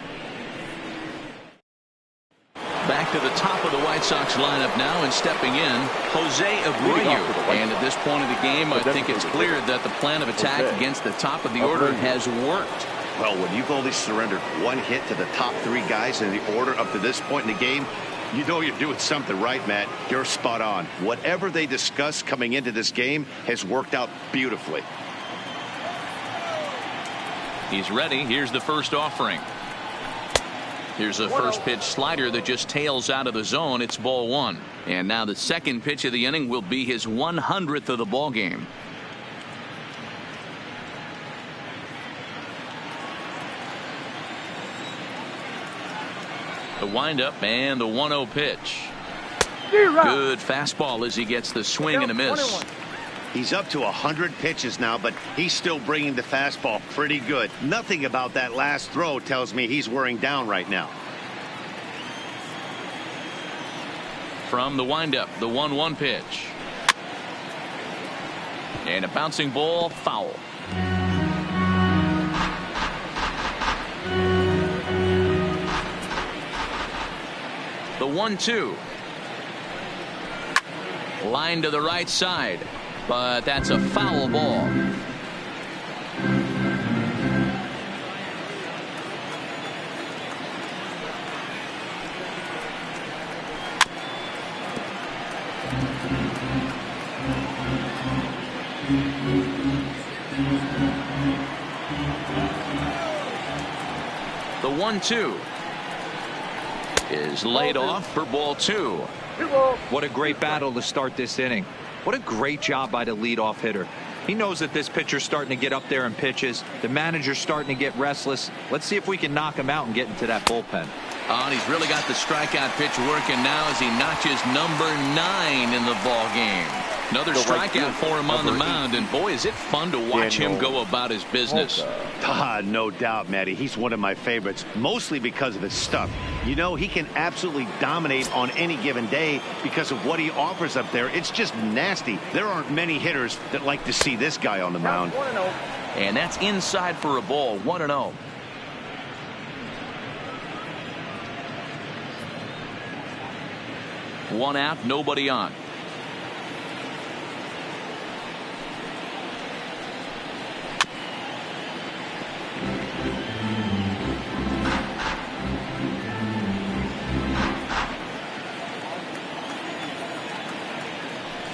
Back to the top of the White Sox lineup now, and stepping in, Jose Abreu. And at this point of the game, I think it's clear that the plan of attack against the top of the order has worked. Well, when you've only surrendered 1 hit to the top 3 guys in the order up to this point in the game, you know you're doing something right, Matt. You're spot on. Whatever they discussed coming into this game has worked out beautifully. He's ready. Here's the first offering. Here's a first pitch slider that just tails out of the zone. It's ball 1. And now the second pitch of the inning will be his 100th of the ball game. The windup and the 1-0 pitch. Good fastball as he gets the swing and a miss. He's up to 100 pitches now, but he's still bringing the fastball pretty good. Nothing about that last throw tells me he's wearing down right now. From the windup, the 1-1 pitch. And a bouncing ball, foul. The 1-2. Line to the right side, but that's a foul ball. The 1-2 is laid off for ball 2. What a great battle to start this inning. What a great job by the leadoff hitter. He knows that this pitcher's starting to get up there in pitches. The manager's starting to get restless. Let's see if we can knock him out and get into that bullpen. And he's really got the strikeout pitch working now as he notches number 9 in the ball game. Another strikeout for him on the mound, and boy, is it fun to watch him go about his business. No doubt, Matty. He's one of my favorites, mostly because of his stuff. You know, he can absolutely dominate on any given day because of what he offers up there. It's just nasty. There aren't many hitters that like to see this guy on the mound. And that's inside for a ball, 1-0. One out, nobody on.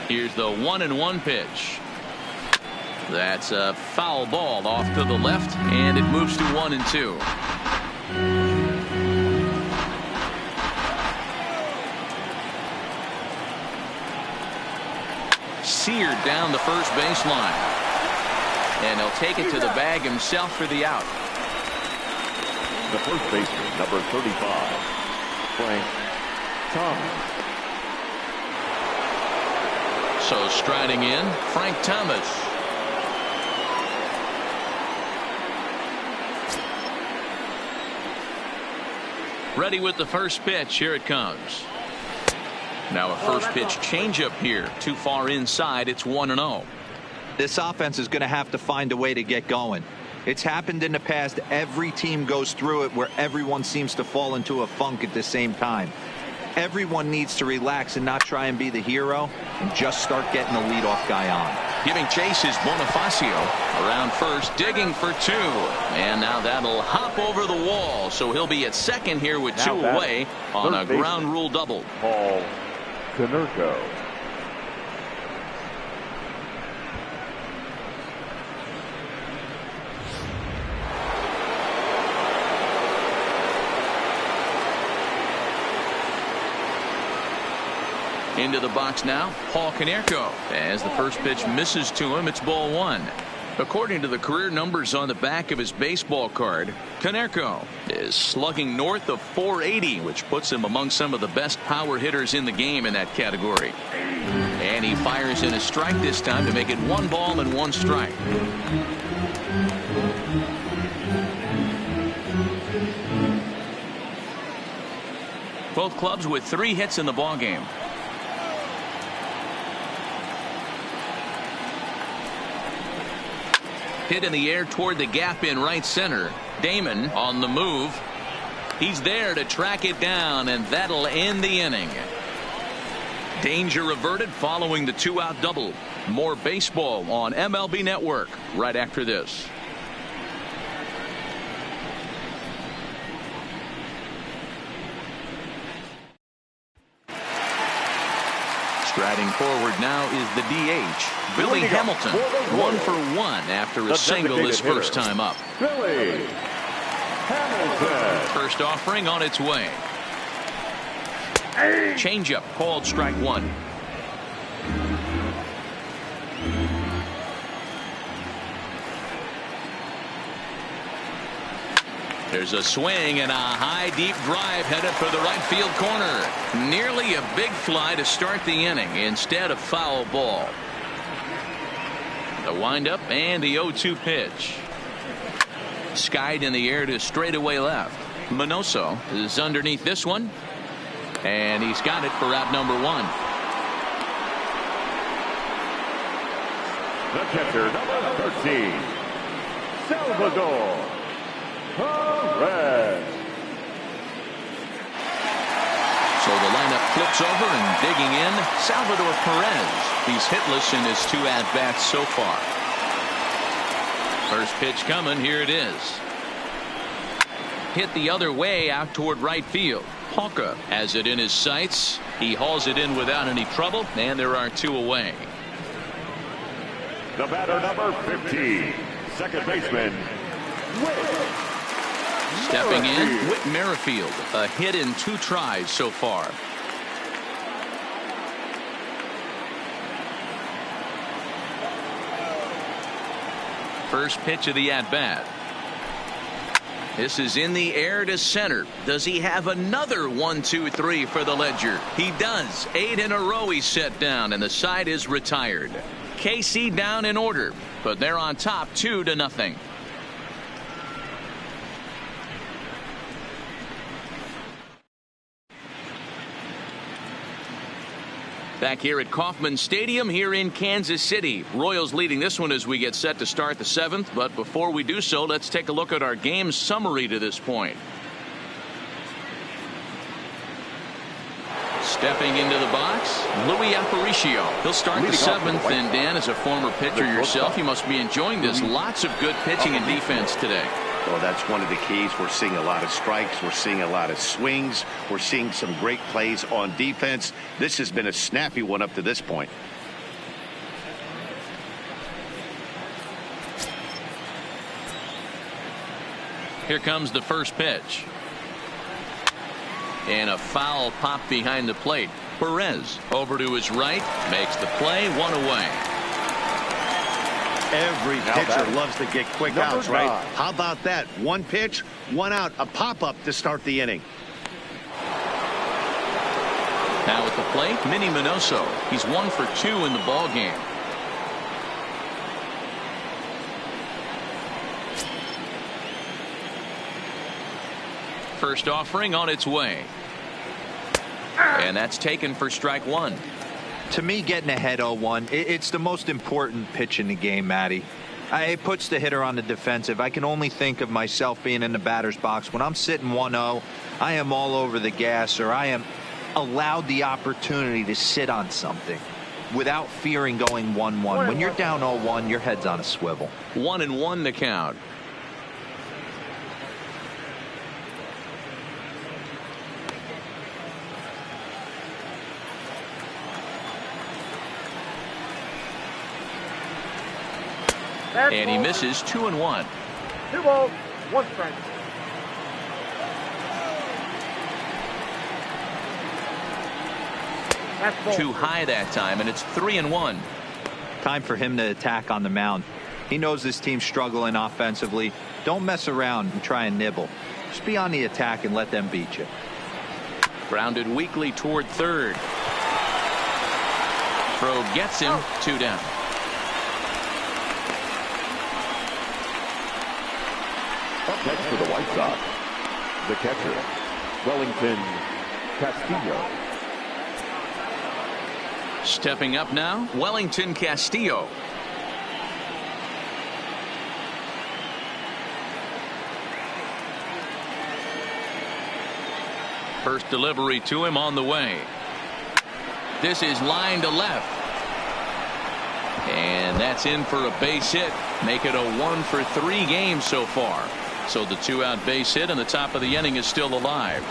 Here's the 1-1 pitch. That's a foul ball off to the left, and it moves to 1-2. Seared down the first baseline, and he'll take it to the bag himself for the out. The first baseman, number 35, Frank Thomas. So striding in, Frank Thomas. Ready with the first pitch. Here it comes. Now a first pitch changeup here. Too far inside. It's 1-0. This offense is going to have to find a way to get going. It's happened in the past. Every team goes through it where everyone seems to fall into a funk at the same time. Everyone needs to relax and not try and be the hero and just start getting the leadoff guy on. Giving chase is Bonifacio around first, digging for 2, and now that'll hop over the wall, so he'll be at second here with 2 away on a ground rule double. Paul Konerko. Into the box now, Paul Konerko. As the first pitch misses to him, it's ball one. According to the career numbers on the back of his baseball card, Konerko is slugging north of 480, which puts him among some of the best power hitters in the game in that category. And he fires in a strike this time to make it 1 ball and 1 strike. Both clubs with 3 hits in the ballgame. Hit in the air toward the gap in right center. Damon on the move. He's there to track it down, and that'll end the inning. Danger averted following the 2-out double. More baseball on MLB Network right after this. Striding forward now is the DH, Billy Hamilton. 1 for 1 after a single his first time up. Billy Hamilton. First offering on its way. Changeup called strike 1. There's a swing and a high deep drive headed for the right field corner. Nearly a big fly to start the inning instead of foul ball. The windup and the 0-2 pitch. Skied in the air to straightaway left. Minoso is underneath this one. And he's got it for out number 1. The catcher, number 13, Salvador Perez. So the lineup flips over and digging in, Salvador Perez. He's hitless in his 2 at-bats so far. First pitch coming. Here it is. Hit the other way out toward right field. Palka has it in his sights. He hauls it in without any trouble, and there are 2 away. The batter, number 15, second baseman, Whit Stepping in, Merrifield. Whit Merrifield. A hit in 2 tries so far. First pitch of the at-bat. This is in the air to center. Does he have another 1-2-3 for the ledger? He does. 8 in a row he's set down, and the side is retired. KC down in order, but they're on top 2-0. Back here at Kauffman Stadium here in Kansas City. Royals leading this one as we get set to start the 7th. But before we do so, let's take a look at our game summary to this point. Stepping into the box, Louis Aparicio. He'll start the 7th. And Dan, as a former pitcher yourself, you must be enjoying this. Lots of good pitching and defense today. Well, that's one of the keys. We're seeing a lot of strikes. We're seeing a lot of swings. We're seeing some great plays on defense. This has been a snappy one up to this point. Here comes the first pitch. And a foul pop behind the plate. Perez over to his right, makes the play, 1 away. Every pitcher loves to get quick outs, right? How about that? 1 pitch, 1 out, a pop-up to start the inning. Now at the plate, Minnie Minoso. He's 1 for 2 in the ball game. First offering on its way. And that's taken for strike 1. To me, getting ahead 0-1, it's the most important pitch in the game, Matty. It puts the hitter on the defensive. I can only think of myself being in the batter's box. When I'm sitting 1-0, I am all over the gas, or I am allowed the opportunity to sit on something without fearing going 1-1. When you're down 0-1, your head's on a swivel. 1-1 the count. And he misses 2-1. 2 balls, 1 strike. Too high that time, and it's 3-1. Time for him to attack on the mound. He knows this team's struggling offensively. Don't mess around and try and nibble. Just be on the attack and let them beat you. Grounded weakly toward third. Throw gets him. 2 down. Up next for the White Sox, the catcher, Wellington Castillo. Stepping up now, Wellington Castillo. First delivery to him on the way. This is line to left. And that's in for a base hit. Make it a 1-for-3 game so far. So the 2-out base hit and the top of the inning is still alive.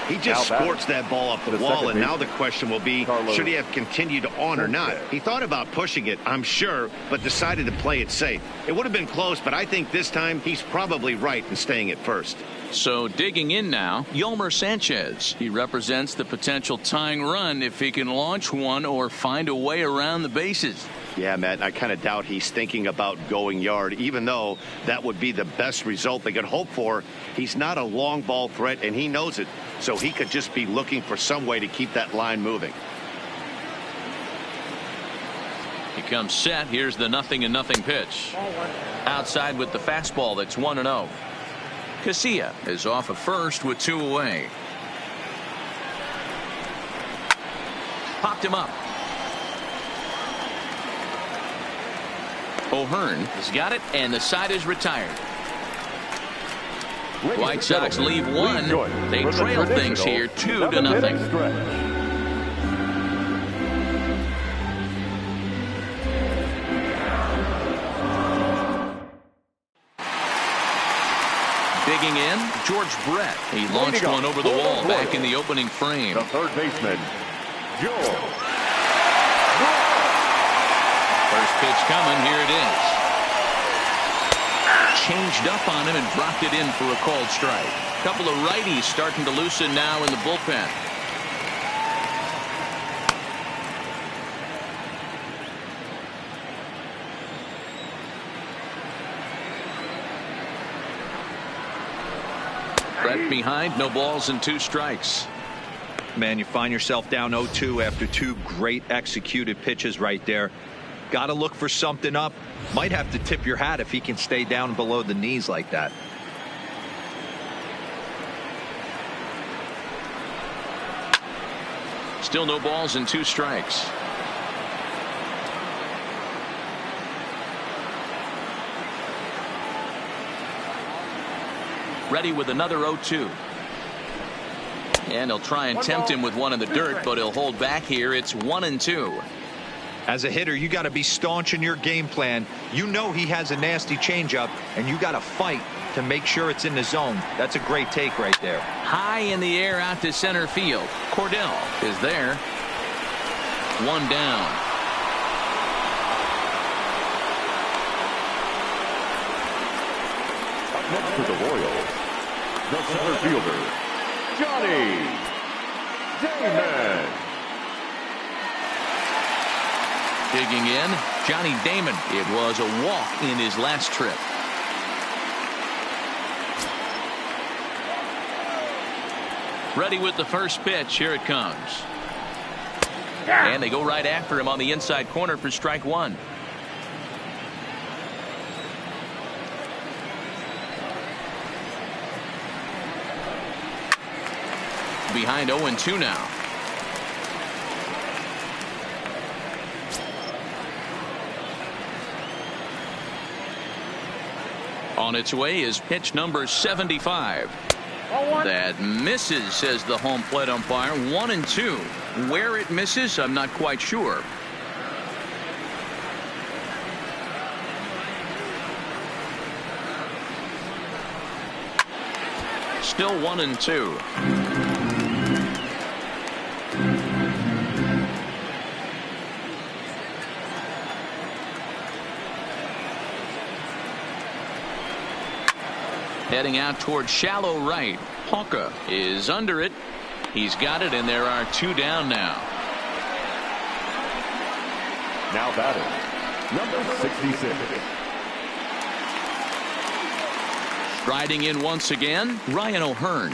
He just squirts that ball up the wall, and now the question will be, should he have continued on or not? He thought about pushing it, I'm sure, but decided to play it safe. It would have been close, but I think this time he's probably right in staying at first. So digging in now, Yolmer Sanchez. He represents the potential tying run if he can launch one or find a way around the bases. Yeah, Matt, I kind of doubt he's thinking about going yard, even though that would be the best result they could hope for. He's not a long ball threat, and he knows it, so he could just be looking for some way to keep that line moving. He comes set. Here's the 0-0 pitch. Outside with the fastball. That's 1-0. Casilla is off at first with 2 away. Popped him up. O'Hearn has got it, and the side is retired. White Sox leave one. They trail things here 2-0. Digging in, George Brett. He launched one over the wall back in the opening frame. The third baseman, George. First pitch coming. Here it is. Changed up on him and dropped it in for a called strike. Couple of righties starting to loosen now in the bullpen. Brett behind, no balls and 2 strikes. Man, you find yourself down 0-2 after 2 great executed pitches right there. Got to look for something up. Might have to tip your hat if he can stay down below the knees like that. Still no balls and 2 strikes. Ready with another 0-2. And he'll try and tempt him with one in the dirt, but he'll hold back here. It's 1-2. As a hitter, you got to be staunch in your game plan. You know he has a nasty changeup, and you got to fight to make sure it's in the zone. That's a great take right there. High in the air out to center field. Cordell is there. 1 down. Up next for the Royals, the center fielder, Johnny Damon. Digging in, Johnny Damon. It was a walk in his last trip. Ready with the first pitch. Here it comes. And they go right after him on the inside corner for strike 1. Behind 0-2 now. On its way is pitch number 75. That misses, says the home plate umpire. 1-2. Where it misses, I'm not quite sure. Still 1-2. heading out toward shallow right. Hawka is under it. He's got it, and there are 2 down now. Now batting, number 66. Striding in once again, Ryan O'Hearn.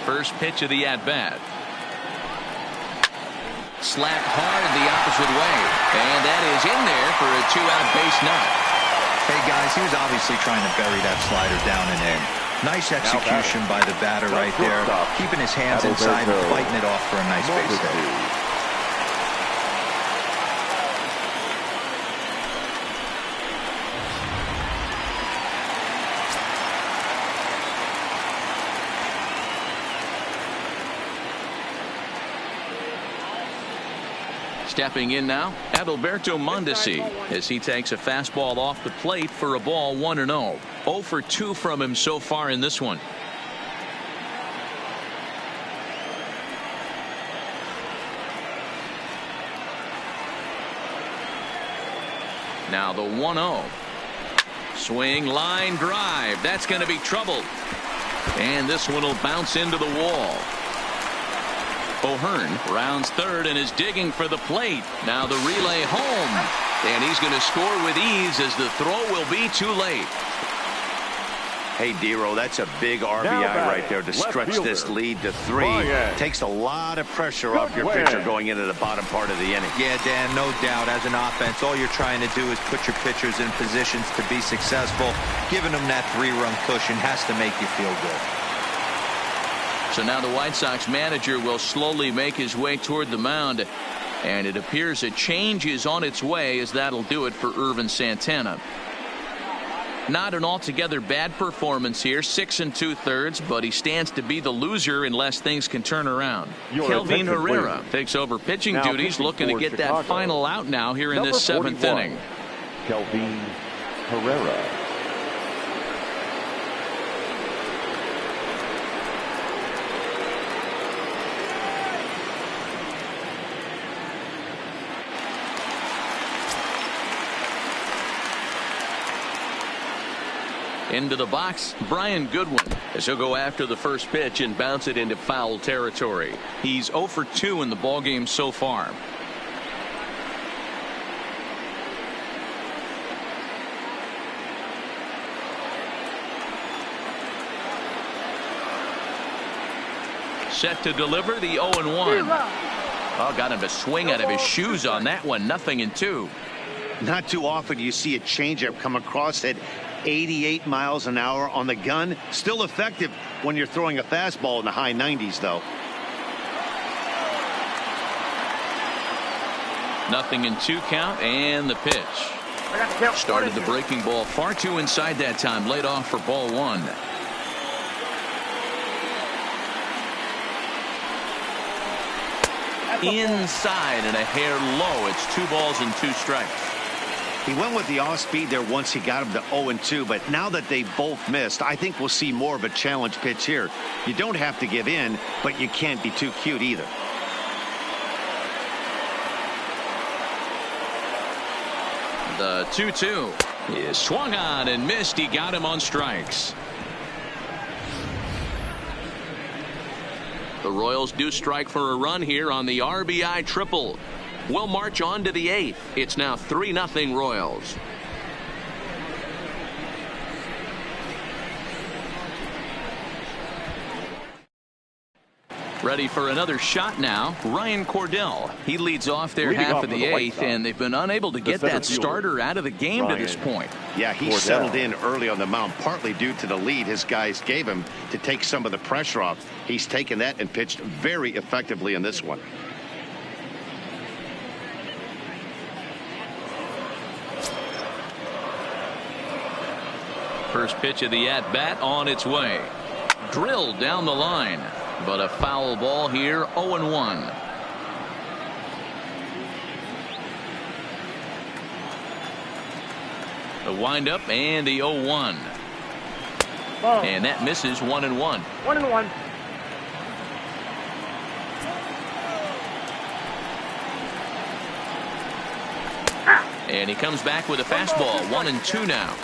First pitch of the at-bat. Slapped hard the opposite way. And that is in there for a 2-out base knock. Hey, guys, he was obviously trying to bury that slider down and in. Nice execution by the batter right there. Keeping his hands inside and fighting it off for a nice base hit. Stepping in now, Adalberto Mondesi, as he takes a fastball off the plate for a ball 1-0. 0 for 2 from him so far in this one. Now the 1-0. Swing, line drive. That's going to be trouble. And this one will bounce into the wall. O'Hearn rounds third and is digging for the plate. Now the relay home. And he's going to score with ease as the throw will be too late. Hey, Dero, that's a big RBI right there to stretch this lead to 3. Takes a lot of pressure off your pitcher going into the bottom part of the inning. Yeah, Dan, no doubt. As an offense, all you're trying to do is put your pitchers in positions to be successful. Giving them that 3-run cushion has to make you feel good. So now the White Sox manager will slowly make his way toward the mound. And it appears a change is on its way, as that'll do it for Irvin Santana. Not an altogether bad performance here, 6 2/3, but he stands to be the loser unless things can turn around. Kelvin Herrera takes over pitching duties, looking to get that final out now here in this 7th inning. Kelvin Herrera. Into the box, Brian Goodwin, as he'll go after the first pitch and bounce it into foul territory. He's 0 for 2 in the ballgame so far. Set to deliver the 0-1. Oh, got him to swing out of his shoes on that one. 0-2. Not too often you see a changeup come across at 88 miles an hour on the gun. Still effective when you're throwing a fastball in the high 90s, though. 0-2 count, and the pitch. Started the breaking ball far too inside that time. Laid off for ball 1. Inside and a hair low. It's 2 balls and 2 strikes. He went with the off speed there once he got him to 0-2, but now that they both missed, I think we'll see more of a challenge pitch here. You don't have to give in, but you can't be too cute either. The 2-2 is swung on and missed. He got him on strikes. The Royals do strike for a run here on the RBI triple. We'll march on to the 8th. It's now 3-0 Royals. Ready for another shot now. Ryan Cordell. He leads off their half of the 8th, and they've been unable to get that starter out of the game to this point. Yeah, he settled in early on the mound, partly due to the lead his guys gave him to take some of the pressure off. He's taken that and pitched very effectively in this one. First pitch of the at-bat on its way. Drilled down the line, but a foul ball here. 0-1. The windup and the 0-1. And that misses. 1-1. And he comes back with a fastball. 1-2 now.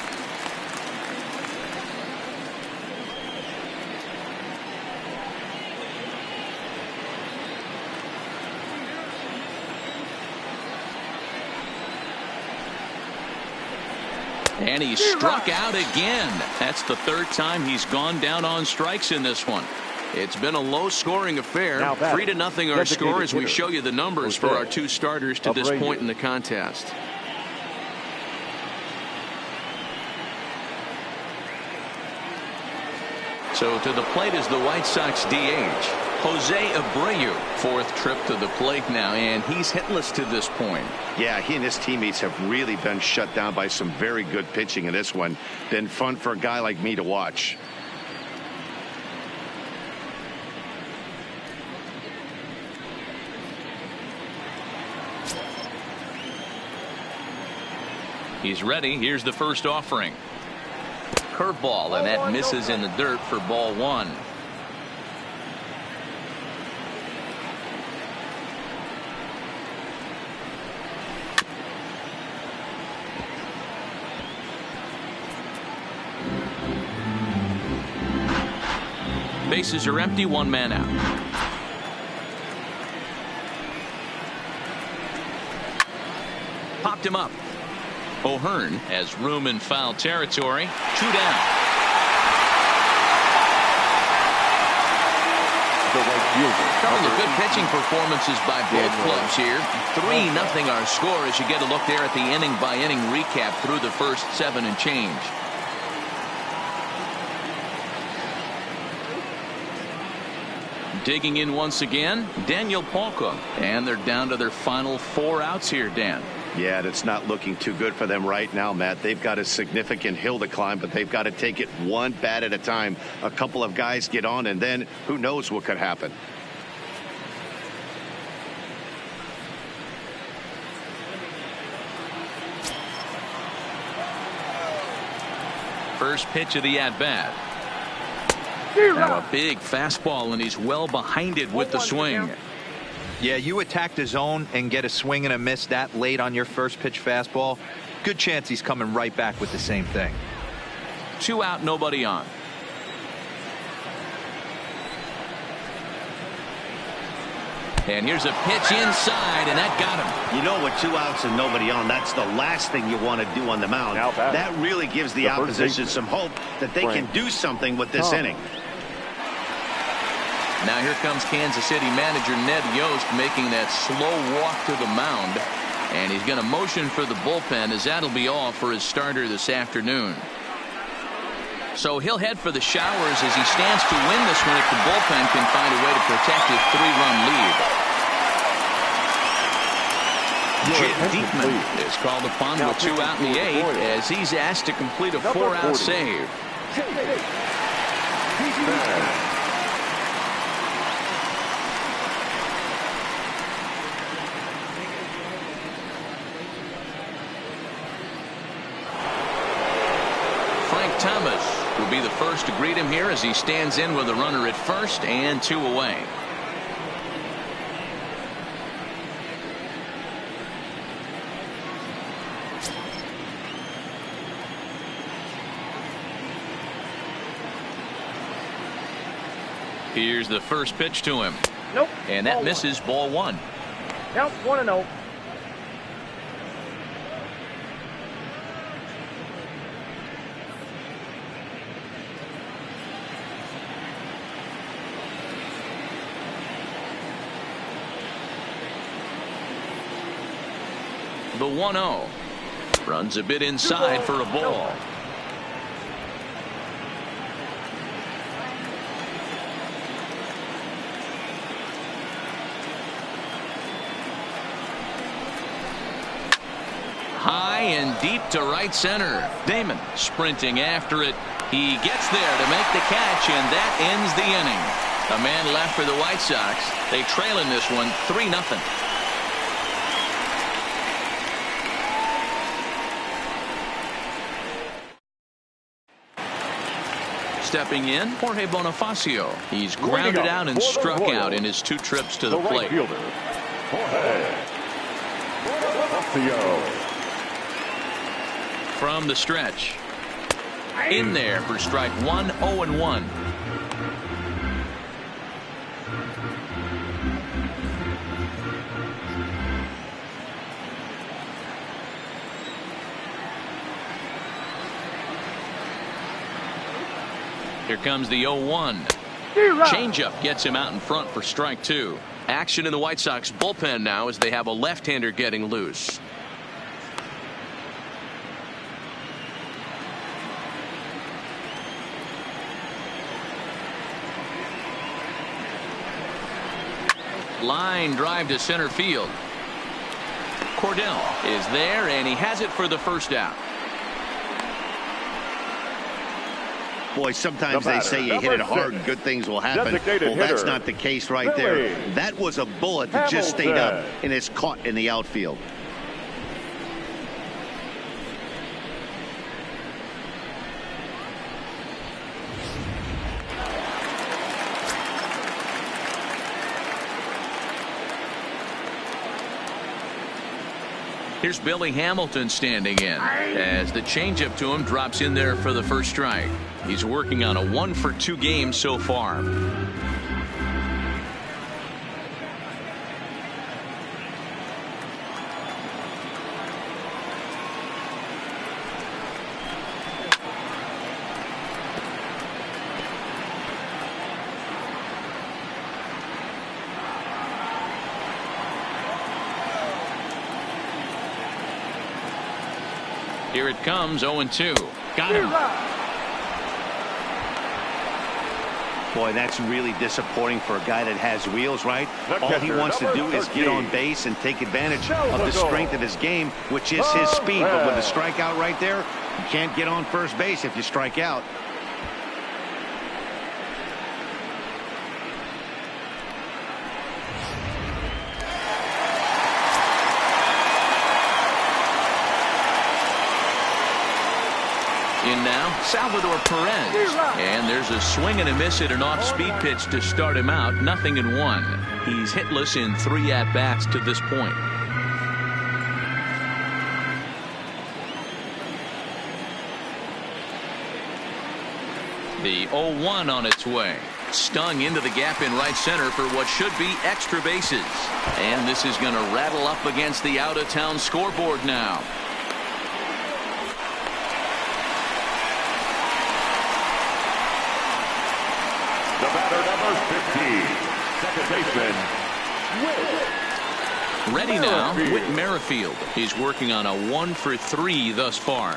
And he struck out again. That's the third time he's gone down on strikes in this one. It's been a low-scoring affair. 3-0 our score as we show you the numbers for our two starters to this point in the contest. So to the plate is the White Sox DH, Jose Abreu. Fourth trip to the plate now, and he's hitless to this point. Yeah, he and his teammates have really been shut down by some very good pitching in this one. Been fun for a guy like me to watch. He's ready. Here's the first offering. Curveball, and that misses in the dirt for ball one. Bases are empty, one man out. Popped him up. O'Hearn has room in foul territory. 2 down. Couple of good pitching performances by both clubs here. 3-0 our score as you get a look there at the inning by inning recap through the first 7 and change. Digging in once again, Daniel Palka, and they're down to their final 4 outs here, Dan. Yeah, it's not looking too good for them right now, Matt. They've got a significant hill to climb, but they've got to take it one bat at a time. A couple of guys get on, and then who knows what could happen. First pitch of the at-bat. Now a big fastball, and he's well behind it with the swing. Yeah, you attack the zone and get a swing and a miss that late on your first pitch fastball. Good chance he's coming right back with the same thing. 2 out, nobody on. And here's a pitch inside, and that got him. You know, with 2 outs and nobody on, that's the last thing you want to do on the mound. That really gives the opposition some hope that they can do something with this inning. Now here comes Kansas City manager Ned Yost making that slow walk to the mound. And he's going to motion for the bullpen, as that'll be all for his starter this afternoon. So he'll head for the showers as he stands to win this one if the bullpen can find a way to protect his 3-run lead. Jim Diekman is called upon with 2 out in the 8th as he's asked to complete a 4-out save. Thomas will be the first to greet him here as he stands in with a runner at first and 2 away. Here's the first pitch to him. Nope. And that misses, ball 1. Count 1-0. The 1-0 runs a bit inside for a ball. High and deep to right center. Damon sprinting after it. He gets there to make the catch, and that ends the inning. A man left for the White Sox. They trail in this one 3-0. Stepping in, Jorge Bonifacio. He's grounded out and struck out in his 2 trips to the plate. Right fielder, Jorge Bonifacio. from the stretch. In there for strike one, 0-1. Here comes the 0-1. Changeup gets him out in front for strike two. Action in the White Sox bullpen now as they have a left-hander getting loose. Line drive to center field. Cordell is there, and he has it for the first out. Boy, sometimes they say you hit it hard and good things will happen. Well, that's not the case right there. That was a bullet that just stayed up and is caught in the outfield. Here's Billy Hamilton standing in as the changeup to him drops in there for the first strike. He's working on a 1-for-2 game so far. Here it comes, 0-2. Got him. Boy, that's really disappointing for a guy that has wheels, right? All he wants to do is get on base and take advantage of the strength of his game, which is his speed. But with a strikeout right there, you can't get on first base if you strike out. In now, Salvador Perez. And there's a swing and a miss at an off-speed pitch to start him out. 0-1. He's hitless in 3 at-bats to this point. The 0-1 on its way. Stung into the gap in right center for what should be extra bases. And this is going to rattle up against the out-of-town scoreboard now. The batter, number 15, second baseman, Ready now, Whit Merrifield. He's working on a 1-for-3 thus far.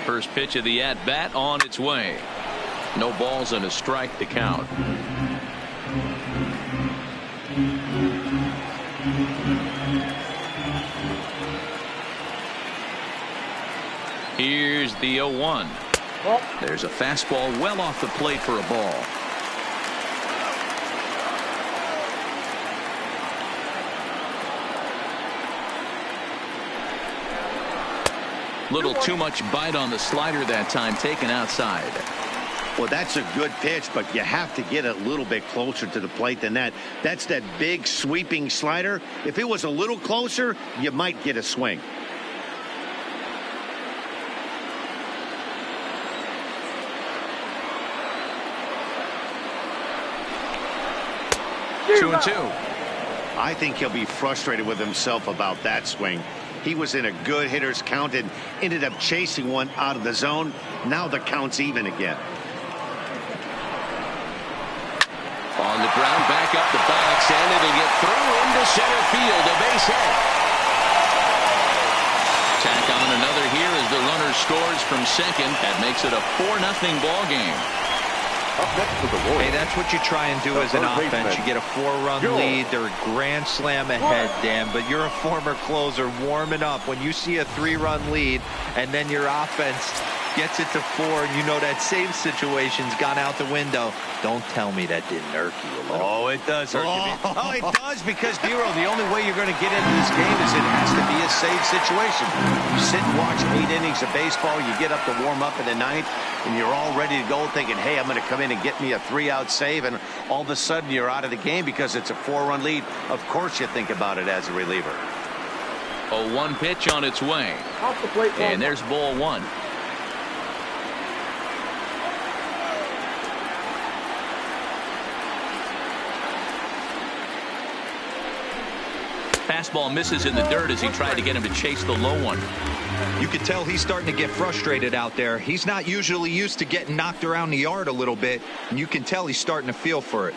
First pitch of the at-bat on its way. No balls and a strike to count. Here's the 0-1. There's a fastball well off the plate for a ball. Little too much bite on the slider that time, taken outside. Well, that's a good pitch, but you have to get a little bit closer to the plate than that. That's that big sweeping slider. If it was a little closer, you might get a swing. Two and two. I think he'll be frustrated with himself about that swing. He was in a good hitter's count and ended up chasing one out of the zone. Now the count's even again. On the ground, back up the box, and it'll get through into center field. A base hit. Tack on another here as the runner scores from second. That makes it a 4-0 ball game. Hey, that's what you try and do as an offense. You get a 4-run lead. They're a grand slam ahead, Dan, but you're a former closer warming up. When you see a 3-run lead and then your offense gets it to 4, and you know that save situation's gone out the window. Don't tell me that didn't irk you a little. Oh, it does irk me. Oh, it does, because, Dero, the only way you're going to get into this game is it has to be a save situation. You sit and watch 8 innings of baseball, you get up to warm up in the 9th, and you're all ready to go thinking, hey, I'm going to come in and get me a 3-out save, and all of a sudden you're out of the game because it's a 4-run lead. Of course you think about it as a reliever. A 1 pitch on its way. Off the plate, And there's ball 1. Fastball misses in the dirt as he tried to get him to chase the low one. You can tell he's starting to get frustrated out there. He's not usually used to getting knocked around the yard a little bit, and you can tell he's starting to feel for it.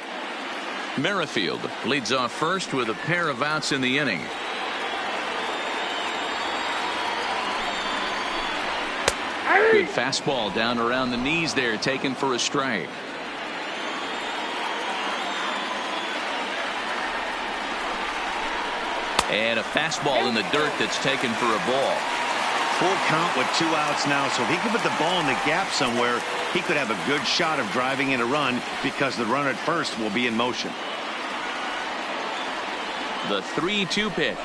Merrifield leads off first with a pair of outs in the inning. Good fastball down around the knees there, taken for a strike. And a fastball in the dirt that's taken for a ball. Full count with 2 outs now, so if he could put the ball in the gap somewhere, he could have a good shot of driving in a run because the runner at first will be in motion. The 3-2 pitch.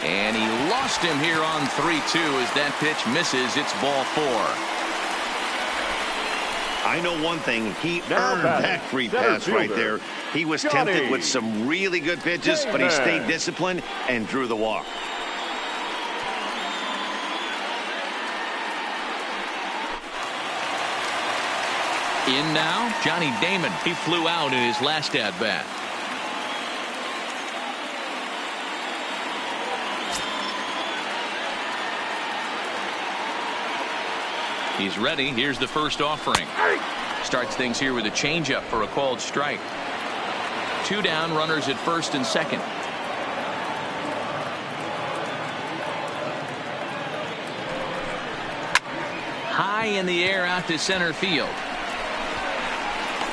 And he lost him here on 3-2 as that pitch misses. It's ball 4. I know one thing. He earned that free pass right there. He was tempted with some really good pitches, but he stayed disciplined and drew the walk. In now, Johnny Damon. He flew out in his last at-bat. He's ready. Here's the first offering. Starts things here with a changeup for a called strike. 2 down, runners at first and second. High in the air out to center field.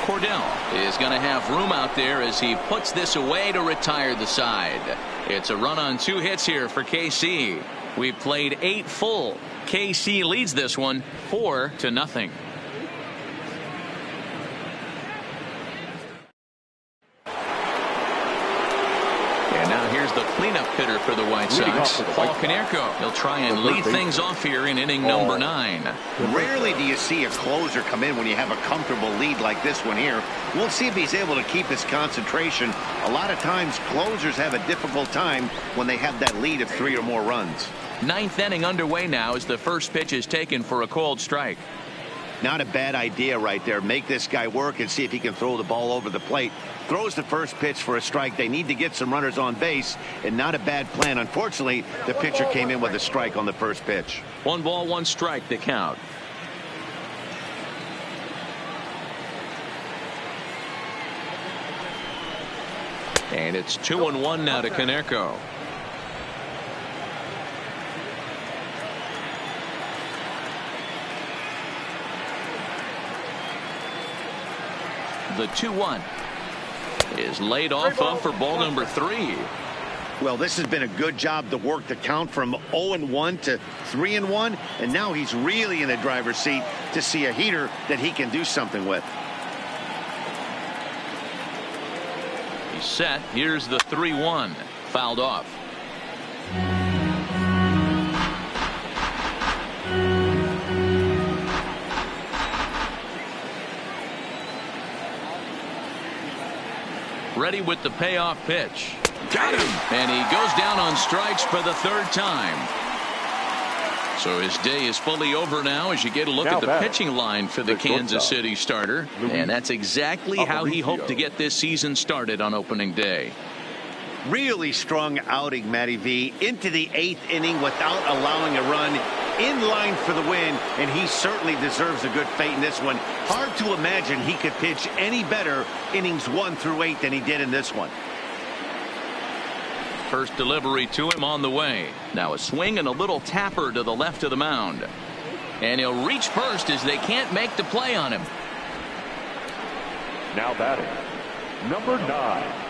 Cordell is going to have room out there as he puts this away to retire the side. It's a run on 2 hits here for KC. We played 8 full. KC leads this one 4-0. And now here's the cleanup hitter for the White Sox, Paul Konerko. He'll try and lead things off here in inning number 9. Rarely do you see a closer come in when you have a comfortable lead like this one here. We'll see if he's able to keep his concentration. A lot of times closers have a difficult time when they have that lead of 3 or more runs. 9th inning underway now as the first pitch is taken for a called strike. Not a bad idea right there. Make this guy work and see if he can throw the ball over the plate. Throws the first pitch for a strike. They need to get some runners on base, and not a bad plan. Unfortunately, the pitcher came in with a strike on the first pitch. 1 ball, 1 strike to count. And it's 2-1 now to Konerko. The 2-1 is laid off of for ball number 3. Well, this has been a good job to work the count from 0-1 to 3-1, and now he's really in the driver's seat to see a heater that he can do something with. He's set. Here's the 3-1. Fouled off. Ready with the payoff pitch. Got him! And he goes down on strikes for the 3rd time. So his day is fully over now as you get a look at the pitching line for the Kansas City starter. And that's exactly how he hoped to get this season started on opening day. Really strong outing, Matty V. Into the 8th inning without allowing a run. In line for the win, and he certainly deserves a good fate in this one. Hard to imagine he could pitch any better innings 1 through 8 than he did in this one. First delivery to him on the way. Now a swing and a little tapper to the left of the mound. And he'll reach first as they can't make the play on him. Now batting, number 9.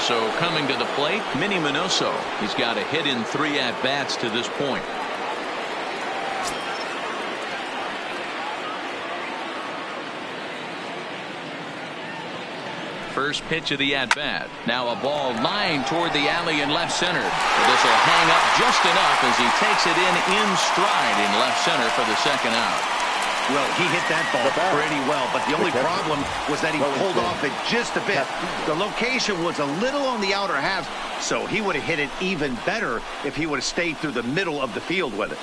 So coming to the plate, Minnie Minoso. He's got a hit in 3 at-bats to this point. First pitch of the at-bat. Now a ball lined toward the alley in left center. This will hang up just enough as he takes it in stride in left center for the second out. Well, he hit that ball pretty well, but the only problem was that he pulled off it just a bit. The location was a little on the outer half, so he would have hit it even better if he would have stayed through the middle of the field with it.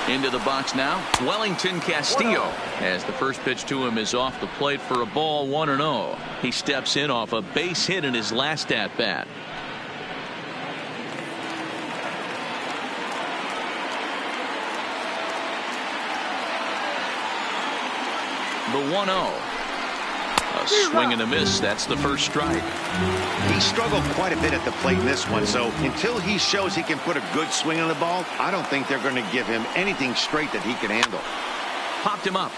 Into the box now, Wellington Castillo, as the first pitch to him is off the plate for a ball, 1-0. He steps in off a base hit in his last at-bat. The 1-0. A swing and a miss. That's the first strike. He struggled quite a bit at the plate in this one, so until he shows he can put a good swing on the ball, I don't think they're going to give him anything straight that he can handle. Popped him up.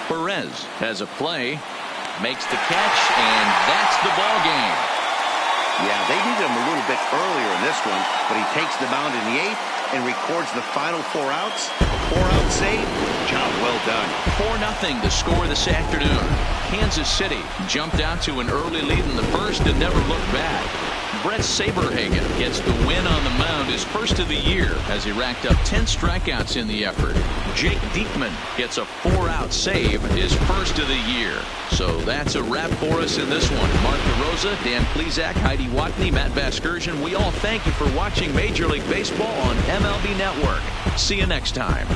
Perez has a play, makes the catch, and that's the ball game. Yeah, they needed him a little bit earlier in this one, but he takes the mound in the 8th and records the final 4 outs. A 4-out save. Job well done. 4-0 the score this afternoon. Kansas City jumped out to an early lead in the first and never looked back. Brett Saberhagen gets the win on the mound, his first of the year, as he racked up 10 strikeouts in the effort. Jake Diekman gets a 4-out save, his first of the year. So that's a wrap for us in this one. Mark DeRosa, Dan Plesac, Heidi Watney, Matt Vasgersian, we all thank you for watching Major League Baseball on MLB Network. See you next time.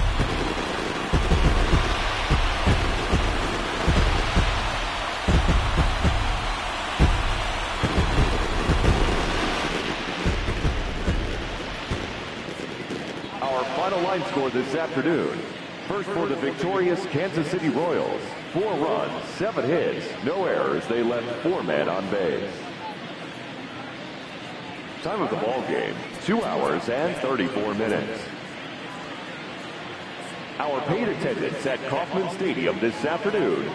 Final line score this afternoon. First for the victorious Kansas City Royals. 4 runs, 7 hits, no errors. They left 4 men on base. Time of the ball game, 2 hours and 34 minutes. Our paid attendance at Kauffman Stadium this afternoon,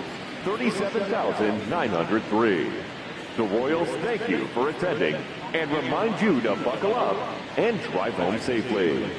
37,903. The Royals thank you for attending and remind you to buckle up and drive home safely.